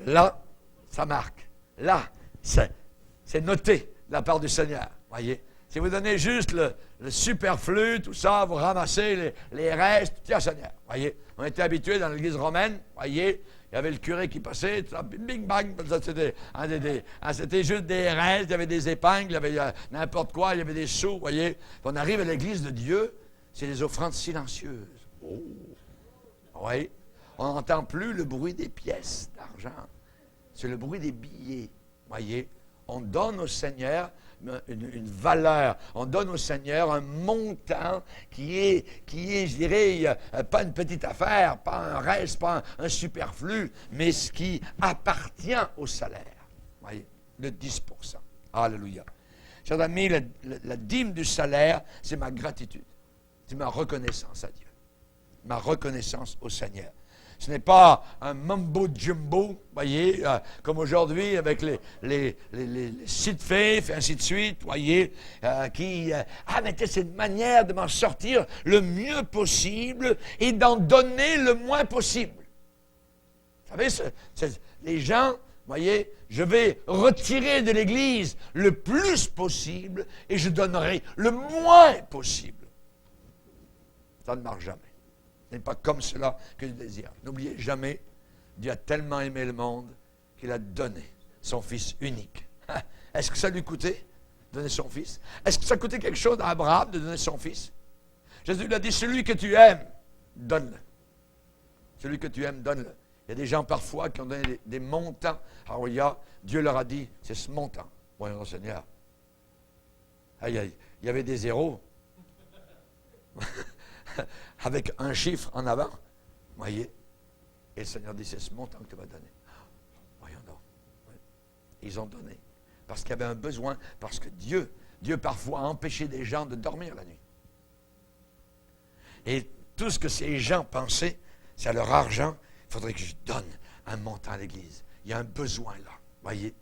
là, ça marque. Là, c'est noté de la part du Seigneur. Voyez, si vous donnez juste le superflu, tout ça, vous ramassez les restes, tiens Seigneur. Voyez, on était habitués dans l'église romaine, voyez, il y avait le curé qui passait, tout ça, bing bang, c'était juste des restes, il y avait des épingles, il y avait n'importe quoi, il y avait des sous, voyez. On arrive à l'église de Dieu, c'est des offrandes silencieuses. Oh! Oui, on n'entend plus le bruit des pièces d'argent. C'est le bruit des billets. Voyez, on donne au Seigneur une valeur. On donne au Seigneur un montant qui est, je dirais, pas une petite affaire, pas un reste, pas un superflu, mais ce qui appartient au salaire. Voyez, le 10%. Alléluia. Chers amis, la dîme du salaire, c'est ma gratitude. C'est ma reconnaissance à Dieu. Ma reconnaissance au Seigneur. Ce n'est pas un mumbo-jumbo, voyez, comme aujourd'hui avec les sites faits, et ainsi de suite, voyez, mais c'est une manière de m'en sortir le mieux possible et d'en donner le moins possible. Vous savez, les gens, voyez, je vais retirer de l'Église le plus possible et je donnerai le moins possible. Ça ne marche jamais. Ce n'est pas comme cela que je désire. N'oubliez jamais, Dieu a tellement aimé le monde qu'il a donné son Fils unique. Est-ce que ça lui coûtait? donner son fils? Est-ce que ça coûtait quelque chose à Abraham de donner son fils? Jésus lui a dit, celui que tu aimes, donne-le. Celui que tu aimes, donne-le. Il y a des gens parfois qui ont donné des montants. Alors Dieu leur a dit, c'est ce montant. Voyons, Seigneur. Il y avait des zéros. Avec un chiffre en avant. Voyez. Et le Seigneur dit, c'est ce montant que tu vas donner. Voyons donc. Oui. Ils ont donné. Parce qu'il y avait un besoin. Parce que Dieu parfois a empêché des gens de dormir la nuit. Et tout ce que ces gens pensaient, c'est à leur argent, il faudrait que je donne un montant à l'Église. Il y a un besoin là. Voyez.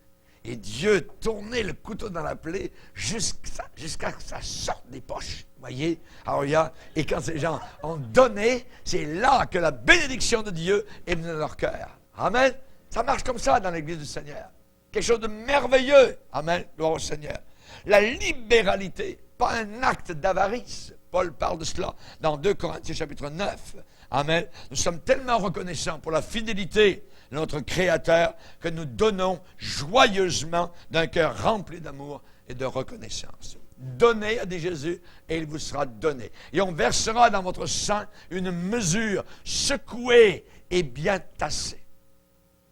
Et Dieu tournait le couteau dans la plaie jusqu'à ce que ça sorte des poches. Voyez? Alors, et quand ces gens ont donné, c'est là que la bénédiction de Dieu est venue dans leur cœur. Amen. Ça marche comme ça dans l'Église du Seigneur. Quelque chose de merveilleux. Amen. Gloire au Seigneur. La libéralité, pas un acte d'avarice. Paul parle de cela dans 2 Corinthiens chapitre 9. Amen. Nous sommes tellement reconnaissants pour la fidélité de notre Créateur que nous donnons joyeusement d'un cœur rempli d'amour et de reconnaissance. Donnez, a dit Jésus, et il vous sera donné. Et on versera dans votre sein une mesure secouée et bien tassée.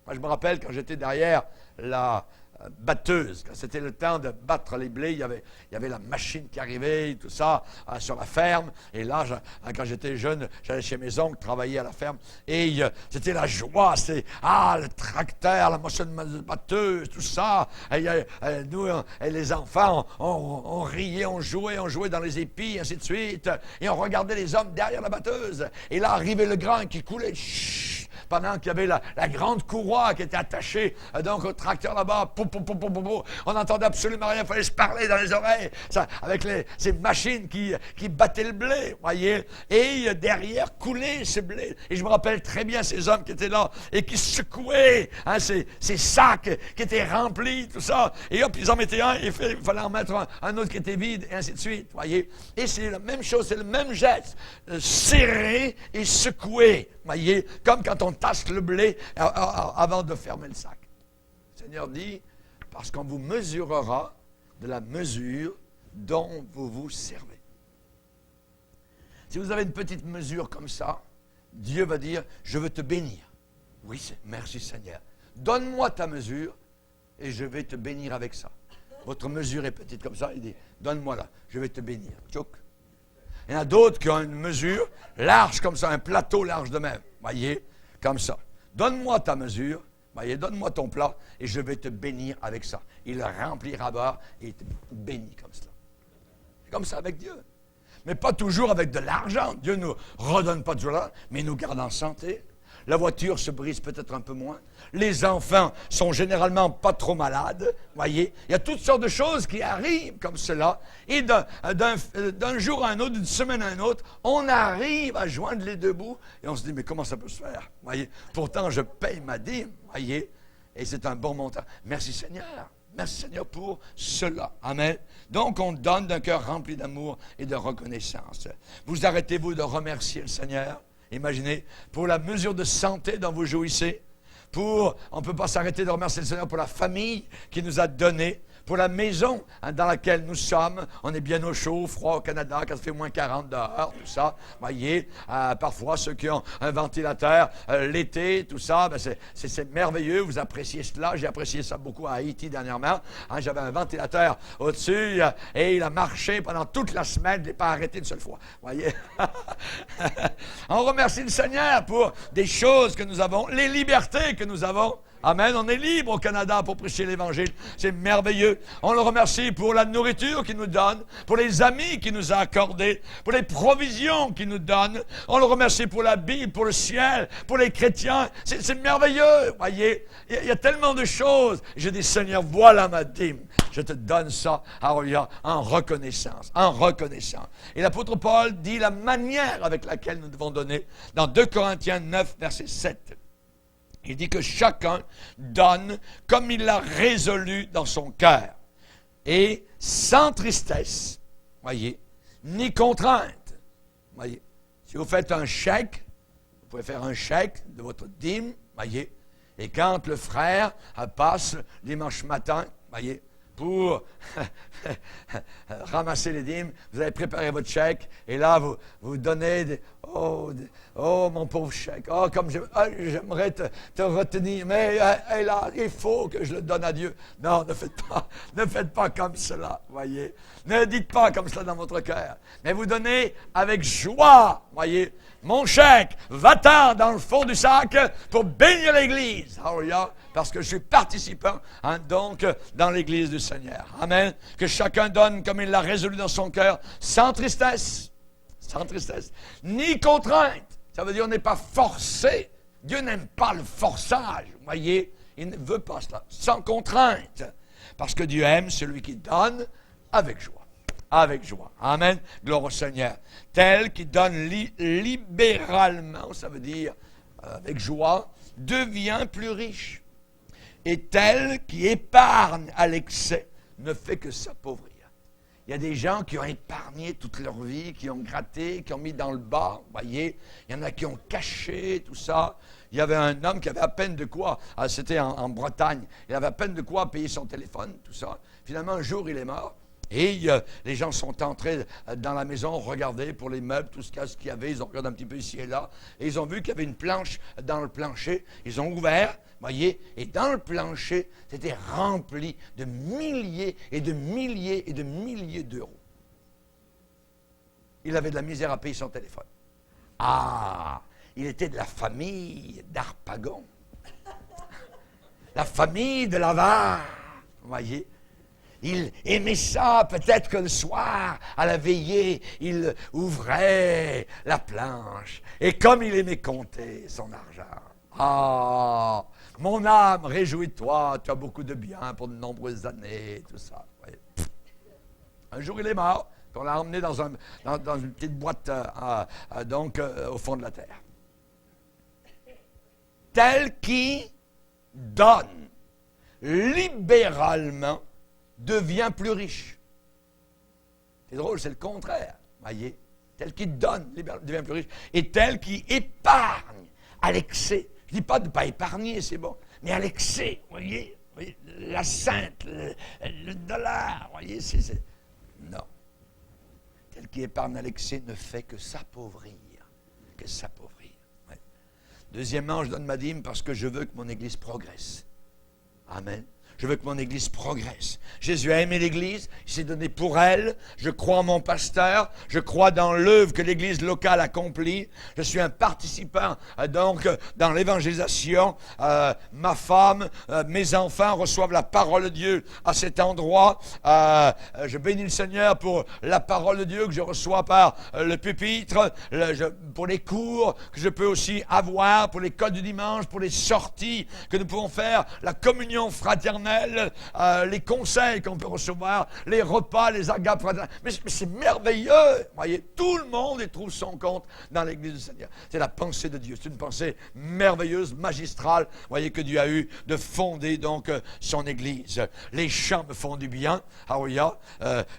Moi, je me rappelle quand j'étais derrière la batteuse, quand c'était le temps de battre les blés, il y avait la machine qui arrivait, tout ça, sur la ferme. Et là, quand j'étais jeune, j'allais chez mes oncles, travailler à la ferme. Et c'était la joie, c'était, le tracteur, la machine batteuse, tout ça. Et, nous, et les enfants, on riait, on jouait dans les épis, ainsi de suite. Et on regardait les hommes derrière la batteuse. Et là, arrivait le grain qui coulait, pendant qu'il y avait la grande courroie qui était attachée donc au tracteur là-bas. On n'entendait absolument rien, il fallait se parler dans les oreilles, ça, avec ces machines qui battaient le blé, voyez. Et derrière coulait ce blé. Et je me rappelle très bien ces hommes qui étaient là et qui secouaient ces sacs qui étaient remplis, tout ça. Et hop, ils en mettaient un, et il fallait en mettre un autre qui était vide, et ainsi de suite, voyez. Et c'est la même chose, c'est le même geste, serrer et secouer, voyez, comme quand on tasse le blé avant de fermer le sac. Le Seigneur dit, parce qu'on vous mesurera de la mesure dont vous vous servez. Si vous avez une petite mesure comme ça, Dieu va dire, je veux te bénir. Oui, merci Seigneur. Donne-moi ta mesure et je vais te bénir avec ça. Votre mesure est petite comme ça, il dit, donne-moi là, je vais te bénir. Tchouk. Il y en a d'autres qui ont une mesure large comme ça, un plateau large de même. Voyez, comme ça. Donne-moi ta mesure, voyez, donne-moi ton plat, et je vais te bénir avec ça. Il le remplira bas et il te bénit comme cela. C'est comme ça avec Dieu. Mais pas toujours avec de l'argent. Dieu ne nous redonne pas toujours là, mais il nous garde en santé. La voiture se brise peut-être un peu moins. Les enfants sont généralement pas trop malades. Voyez, il y a toutes sortes de choses qui arrivent comme cela. Et d'un jour à un autre, d'une semaine à un autre, on arrive à joindre les deux bouts. Et on se dit, mais comment ça peut se faire? Voyez, pourtant, je paye ma dîme. Voyez, et c'est un bon montant. Merci Seigneur. Merci Seigneur pour cela. Amen. Donc, on donne d'un cœur rempli d'amour et de reconnaissance. Vous arrêtez-vous de remercier le Seigneur? Imaginez, pour la mesure de santé dont vous jouissez, on ne peut pas s'arrêter de remercier le Seigneur pour la famille qui nous a donné, pour la maison dans laquelle nous sommes. On est bien au chaud, froid au Canada, quand ça fait moins 40 dehors, tout ça. Voyez, parfois ceux qui ont un ventilateur l'été, tout ça, ben c'est merveilleux, vous appréciez cela. J'ai apprécié ça beaucoup à Haïti dernièrement. J'avais un ventilateur au-dessus et il a marché pendant toute la semaine, je ne l'ai pas arrêté une seule fois. Voyez. On remercie le Seigneur pour des choses que nous avons, les libertés que nous avons. Amen. On est libre au Canada pour prêcher l'Évangile. C'est merveilleux. On le remercie pour la nourriture qu'il nous donne, pour les amis qu'il nous a accordés, pour les provisions qu'il nous donne. On le remercie pour la Bible, pour le ciel, pour les chrétiens. C'est merveilleux. Voyez, il y a tellement de choses. Je dis, Seigneur, voilà ma dîme. Je te donne ça en reconnaissance. En reconnaissance. Et l'apôtre Paul dit la manière avec laquelle nous devons donner dans 2 Corinthiens 9, verset 7. Il dit que chacun donne comme il l'a résolu dans son cœur. Et sans tristesse, voyez, ni contrainte. Voyez, si vous faites un chèque, vous pouvez faire un chèque de votre dîme, voyez, et quand le frère passe dimanche matin, voyez, pour ramassez les dîmes, vous avez préparé votre chèque, et là, vous donnez oh, mon pauvre chèque, oh, comme j'aimerais te retenir, mais là, il faut que je le donne à Dieu. Non, ne faites pas comme cela, voyez. Ne dites pas comme cela dans votre cœur, mais vous donnez avec joie, voyez. Mon chèque, va-t'en dans le fond du sac pour bénir l'Église. Alléluia. Parce que je suis participant, donc, dans l'Église du Seigneur. Amen. Que chacun donne comme il l'a résolu dans son cœur, sans tristesse, ni contrainte. Ça veut dire qu'on n'est pas forcé. Dieu n'aime pas le forçage, voyez. Il ne veut pas cela, sans contrainte. Parce que Dieu aime celui qui donne avec joie. Avec joie. Amen. Gloire au Seigneur. Tel qui donne libéralement, ça veut dire avec joie, devient plus riche. Et tel qui épargne à l'excès ne fait que s'appauvrir. Il y a des gens qui ont épargné toute leur vie, qui ont gratté, qui ont mis dans le bas, voyez. Il y en a qui ont caché tout ça. Il y avait un homme qui avait à peine de quoi, c'était en Bretagne, il avait à peine de quoi payer son téléphone, tout ça. Finalement, un jour, il est mort. Et les gens sont entrés dans la maison, regarder pour les meubles, tout ce qu'il y avait. Ils ont regardé un petit peu ici et là. Et ils ont vu qu'il y avait une planche dans le plancher. Ils ont ouvert, voyez, et dans le plancher, c'était rempli de milliers et de milliers et de milliers d'euros. Il avait de la misère à payer son téléphone. Ah, il était de la famille d'Harpagon. La famille de l'avare, voyez. Il aimait ça, peut-être que le soir, à la veillée, il ouvrait la planche. Et comme il aimait compter son argent. Ah, mon âme, réjouis-toi, tu as beaucoup de biens pour de nombreuses années, tout ça. Ouais. Un jour, il est mort. On l'a emmené dans une petite boîte, au fond de la terre. Tel qui donne libéralement devient plus riche. C'est drôle, c'est le contraire, voyez. Tel qui donne devient plus riche. Et tel qui épargne à l'excès. Je ne dis pas de ne pas épargner, c'est bon. Mais à l'excès, voyez, la sainte, le dollar, voyez, non. Tel qui épargne à l'excès ne fait que s'appauvrir. Que s'appauvrir. Ouais. Deuxièmement, je donne ma dîme parce que je veux que mon Église progresse. Amen. Je veux que mon Église progresse. Jésus a aimé l'Église, il s'est donné pour elle. Je crois en mon pasteur, je crois dans l'œuvre que l'Église locale accomplit. Je suis un participant donc dans l'évangélisation. Ma femme, mes enfants reçoivent la parole de Dieu à cet endroit. Je bénis le Seigneur pour la parole de Dieu que je reçois par le pupitre, pour les cours que je peux aussi avoir, pour les codes du dimanche, pour les sorties que nous pouvons faire, la communion fraternelle, les conseils qu'on peut recevoir, les repas, les agapes fraternelles. Mais c'est merveilleux. Voyez, tout le monde y trouve son compte dans l'Église du Seigneur. C'est la pensée de Dieu. C'est une pensée merveilleuse, magistrale, voyez, que Dieu a eu de fonder donc son Église. Les chants me font du bien. Alléluia.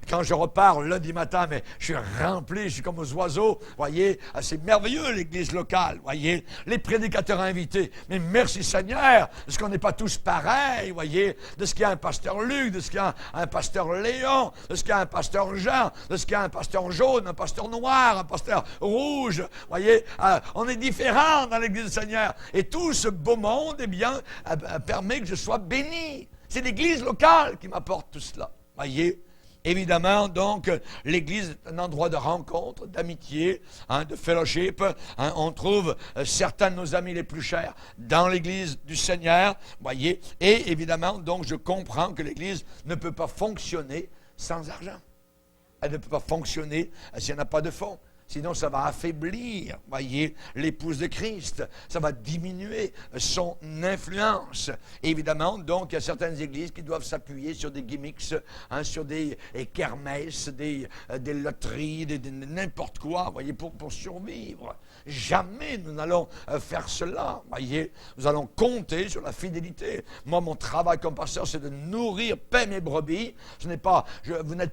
Quand je repars lundi matin, mais je suis rempli, je suis comme aux oiseaux. Voyez, c'est merveilleux l'Église locale. Voyez, les prédicateurs invités. Mais merci Seigneur, parce qu'on n'est pas tous pareils. Voyez, de ce qu'il y a un pasteur Luc, de ce qu'il y a un pasteur Léon, de ce qu'il y a un pasteur Jean, de ce qu'il y a un pasteur jaune, un pasteur noir, un pasteur rouge. Voyez, on est différents dans l'Église du Seigneur. Et tout ce beau monde, eh bien, permet que je sois béni. C'est l'Église locale qui m'apporte tout cela. Voyez. Évidemment, donc, l'Église est un endroit de rencontre, d'amitié, de fellowship. On trouve certains de nos amis les plus chers dans l'Église du Seigneur, voyez. Et évidemment, donc, je comprends que l'Église ne peut pas fonctionner sans argent. Elle ne peut pas fonctionner s'il n'y en a pas de fonds. Sinon, ça va affaiblir, voyez, l'épouse de Christ. Ça va diminuer son influence. Et évidemment, donc, il y a certaines églises qui doivent s'appuyer sur des gimmicks, sur des kermesses, des loteries, n'importe quoi, voyez, pour survivre. Jamais nous n'allons faire cela, voyez. Nous allons compter sur la fidélité. Moi, mon travail comme pasteur, c'est de nourrir, paître mes brebis. Vous n'êtes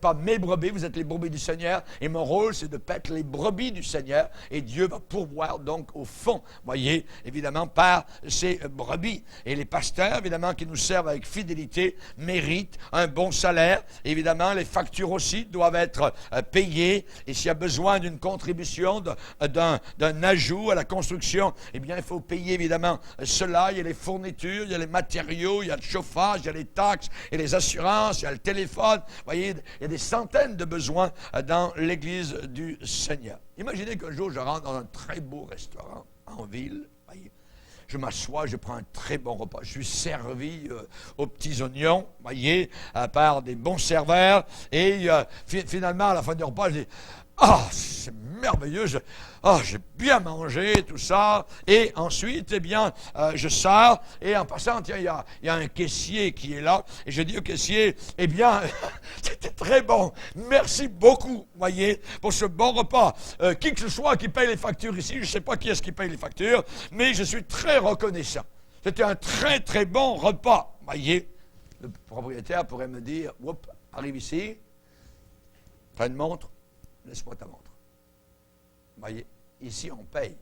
pas mes brebis, vous êtes les brebis du Seigneur. Et mon rôle, c'est de paître les brebis brebis du Seigneur, et Dieu va pourvoir donc au fond, voyez, évidemment, par ces brebis. Et les pasteurs, évidemment, qui nous servent avec fidélité, méritent un bon salaire. Évidemment, les factures aussi doivent être payées, et s'il y a besoin d'une contribution, d'un ajout à la construction, eh bien, il faut payer, évidemment, cela. Il y a les fournitures, il y a les matériaux, il y a le chauffage, il y a les taxes, et les assurances, il y a le téléphone. Vous voyez, il y a des centaines de besoins dans l'Église du Seigneur. Imaginez qu'un jour, je rentre dans un très beau restaurant en ville. Voyez, je m'assois, je prends un très bon repas. Je suis servi aux petits oignons, voyez, par des bons serveurs. Et finalement, à la fin du repas, je dis... Ah, c'est merveilleux, j'ai bien mangé, tout ça. Et ensuite, eh bien, je sors, et en passant, tiens, il y a un caissier qui est là, et je dis au caissier, eh bien, c'était très bon, merci beaucoup, voyez, pour ce bon repas. Qui que ce soit qui paye les factures ici, je ne sais pas qui est-ce qui paye les factures, mais je suis très reconnaissant. C'était un très, très bon repas, voyez. Le propriétaire pourrait me dire, oups, arrive ici, prends une montre, laisse-moi ta montre. Voyez, ici, on paye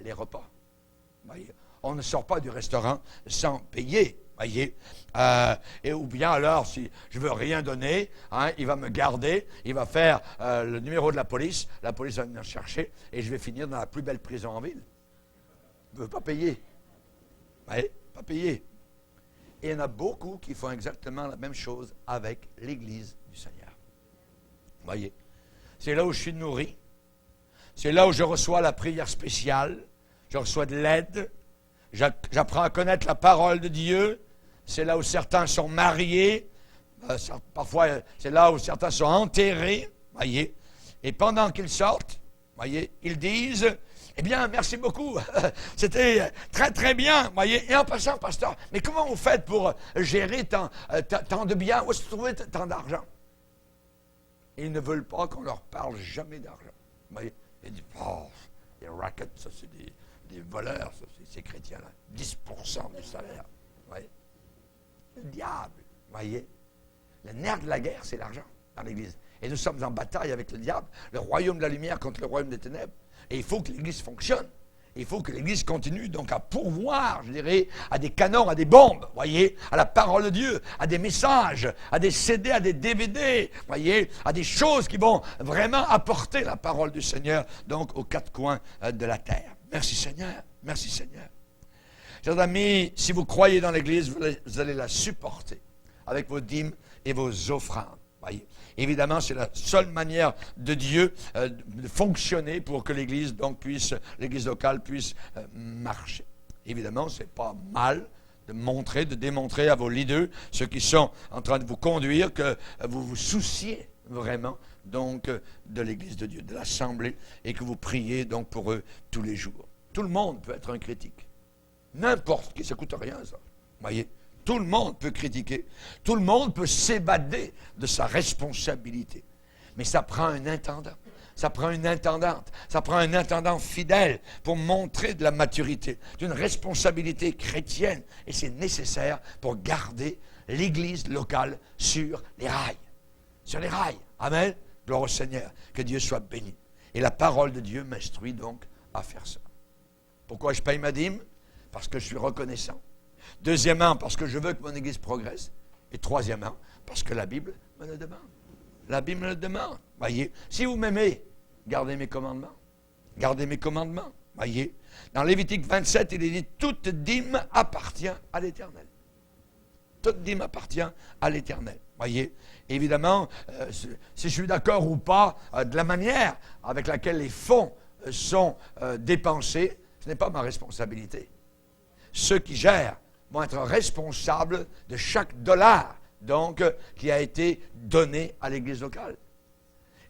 les repas. Voyez, on ne sort pas du restaurant sans payer. Voyez, ou bien alors, si je ne veux rien donner, hein, il va me garder, il va faire le numéro de la police va venir chercher, et je vais finir dans la plus belle prison en ville. Je ne veux pas payer. Voyez, pas payer. Et il y en a beaucoup qui font exactement la même chose avec l'Église du Seigneur. Voyez. C'est là où je suis nourri. C'est là où je reçois la prière spéciale. Je reçois de l'aide. J'apprends à connaître la parole de Dieu. C'est là où certains sont mariés. Parfois, c'est là où certains sont enterrés. Voyez. Et pendant qu'ils sortent, voyez, ils disent, eh bien, merci beaucoup. C'était très, très bien. Voyez. Et en passant, pasteur, mais comment vous faites pour gérer tant de biens? Où est-ce que vous trouvez tant d'argent? Ils ne veulent pas qu'on leur parle jamais d'argent. Ils disent, oh, les rackets, ça c'est des voleurs, ça, ces chrétiens-là. 10% du salaire. Voyez. Le diable, voyez. Le nerf de la guerre, c'est l'argent dans l'Église. Et nous sommes en bataille avec le diable, le royaume de la lumière contre le royaume des ténèbres. Et il faut que l'Église fonctionne. Il faut que l'Église continue donc à pourvoir, je dirais, à des canons, à des bombes, voyez, à la parole de Dieu, à des messages, à des CD, à des DVD, voyez, à des choses qui vont vraiment apporter la parole du Seigneur, donc aux quatre coins de la terre. Merci Seigneur, merci Seigneur. Chers amis, si vous croyez dans l'Église, vous allez la supporter avec vos dîmes et vos offrandes, voyez. Évidemment, c'est la seule manière de Dieu de fonctionner pour que l'Église l'Église locale puisse marcher. Évidemment, ce n'est pas mal de démontrer à vos leaders, ceux qui sont en train de vous conduire, que vous vous souciez vraiment donc de l'Église de Dieu, de l'Assemblée, et que vous priez donc pour eux tous les jours. Tout le monde peut être un critique. N'importe qui, ça ne coûte rien, ça. Voyez. Tout le monde peut critiquer. Tout le monde peut s'évader de sa responsabilité. Mais ça prend un intendant. Ça prend une intendante. Ça prend un intendant fidèle pour montrer de la maturité, d'une responsabilité chrétienne. Et c'est nécessaire pour garder l'Église locale sur les rails. Sur les rails. Amen. Gloire au Seigneur. Que Dieu soit béni. Et la parole de Dieu m'instruit donc à faire ça. Pourquoi je paye ma dîme? Parce que je suis reconnaissant. Deuxièmement, parce que je veux que mon Église progresse. Et troisièmement, parce que la Bible me le demande. La Bible me le demande. Voyez, si vous m'aimez, gardez mes commandements. Gardez mes commandements. Voyez, dans Lévitique 27, il est dit, toute dîme appartient à l'Éternel. Toute dîme appartient à l'Éternel. Voyez, évidemment, si je suis d'accord ou pas de la manière avec laquelle les fonds sont dépensés, ce n'est pas ma responsabilité. Ceux qui gèrent vont être responsables de chaque dollar, donc, qui a été donné à l'Église locale.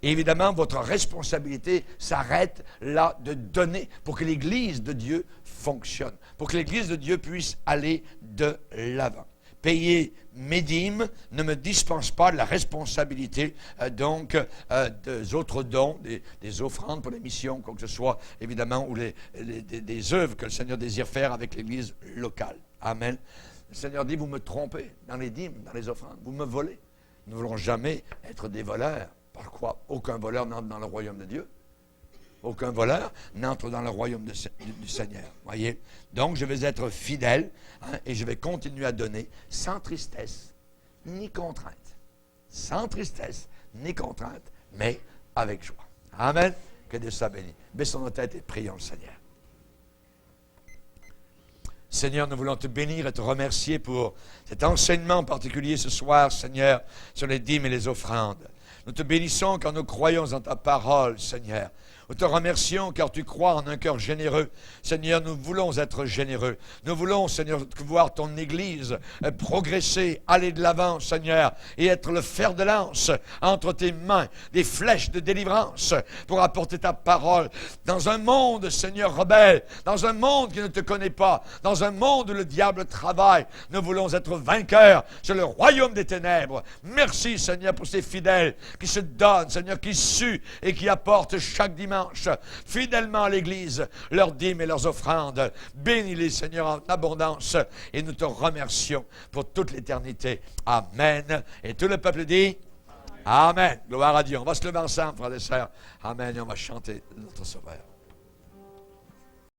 Et évidemment, votre responsabilité s'arrête là de donner pour que l'Église de Dieu fonctionne, pour que l'Église de Dieu puisse aller de l'avant. Payer mes dîmes ne me dispense pas de la responsabilité des autres dons, des offrandes pour les missions, quoi que ce soit, évidemment, ou des œuvres que le Seigneur désire faire avec l'Église locale. Amen. Le Seigneur dit, vous me trompez dans les dîmes, dans les offrandes, vous me volez. Nous ne voulons jamais être des voleurs. Par quoi aucun voleur n'entre dans le royaume de Dieu. aucun voleur n'entre dans le royaume du Seigneur. Voyez? Donc, je vais être fidèle et je vais continuer à donner sans tristesse ni contrainte. Sans tristesse ni contrainte, mais avec joie. Amen. Que Dieu soit béni. Baissons nos têtes et prions le Seigneur. Seigneur, nous voulons te bénir et te remercier pour cet enseignement en particulier ce soir, Seigneur, sur les dîmes et les offrandes. Nous te bénissons car nous croyons en ta parole, Seigneur. Nous te remercions car tu crois en un cœur généreux. Seigneur, nous voulons être généreux. Nous voulons, Seigneur, voir ton Église progresser, aller de l'avant, Seigneur, et être le fer de lance entre tes mains, des flèches de délivrance pour apporter ta parole dans un monde, Seigneur, rebelle, dans un monde qui ne te connaît pas, dans un monde où le diable travaille. Nous voulons être vainqueurs sur le royaume des ténèbres. Merci, Seigneur, pour ces fidèles qui se donnent, Seigneur, qui suent et qui apportent chaque dimanche fidèlement à l'Église leurs dîmes et leurs offrandes. Bénis-les, Seigneur, en abondance et nous te remercions pour toute l'éternité. Amen. Et tout le peuple dit Amen. Gloire à Dieu. On va se lever ensemble, frères et sœurs. Amen. Et on va chanter notre Sauveur.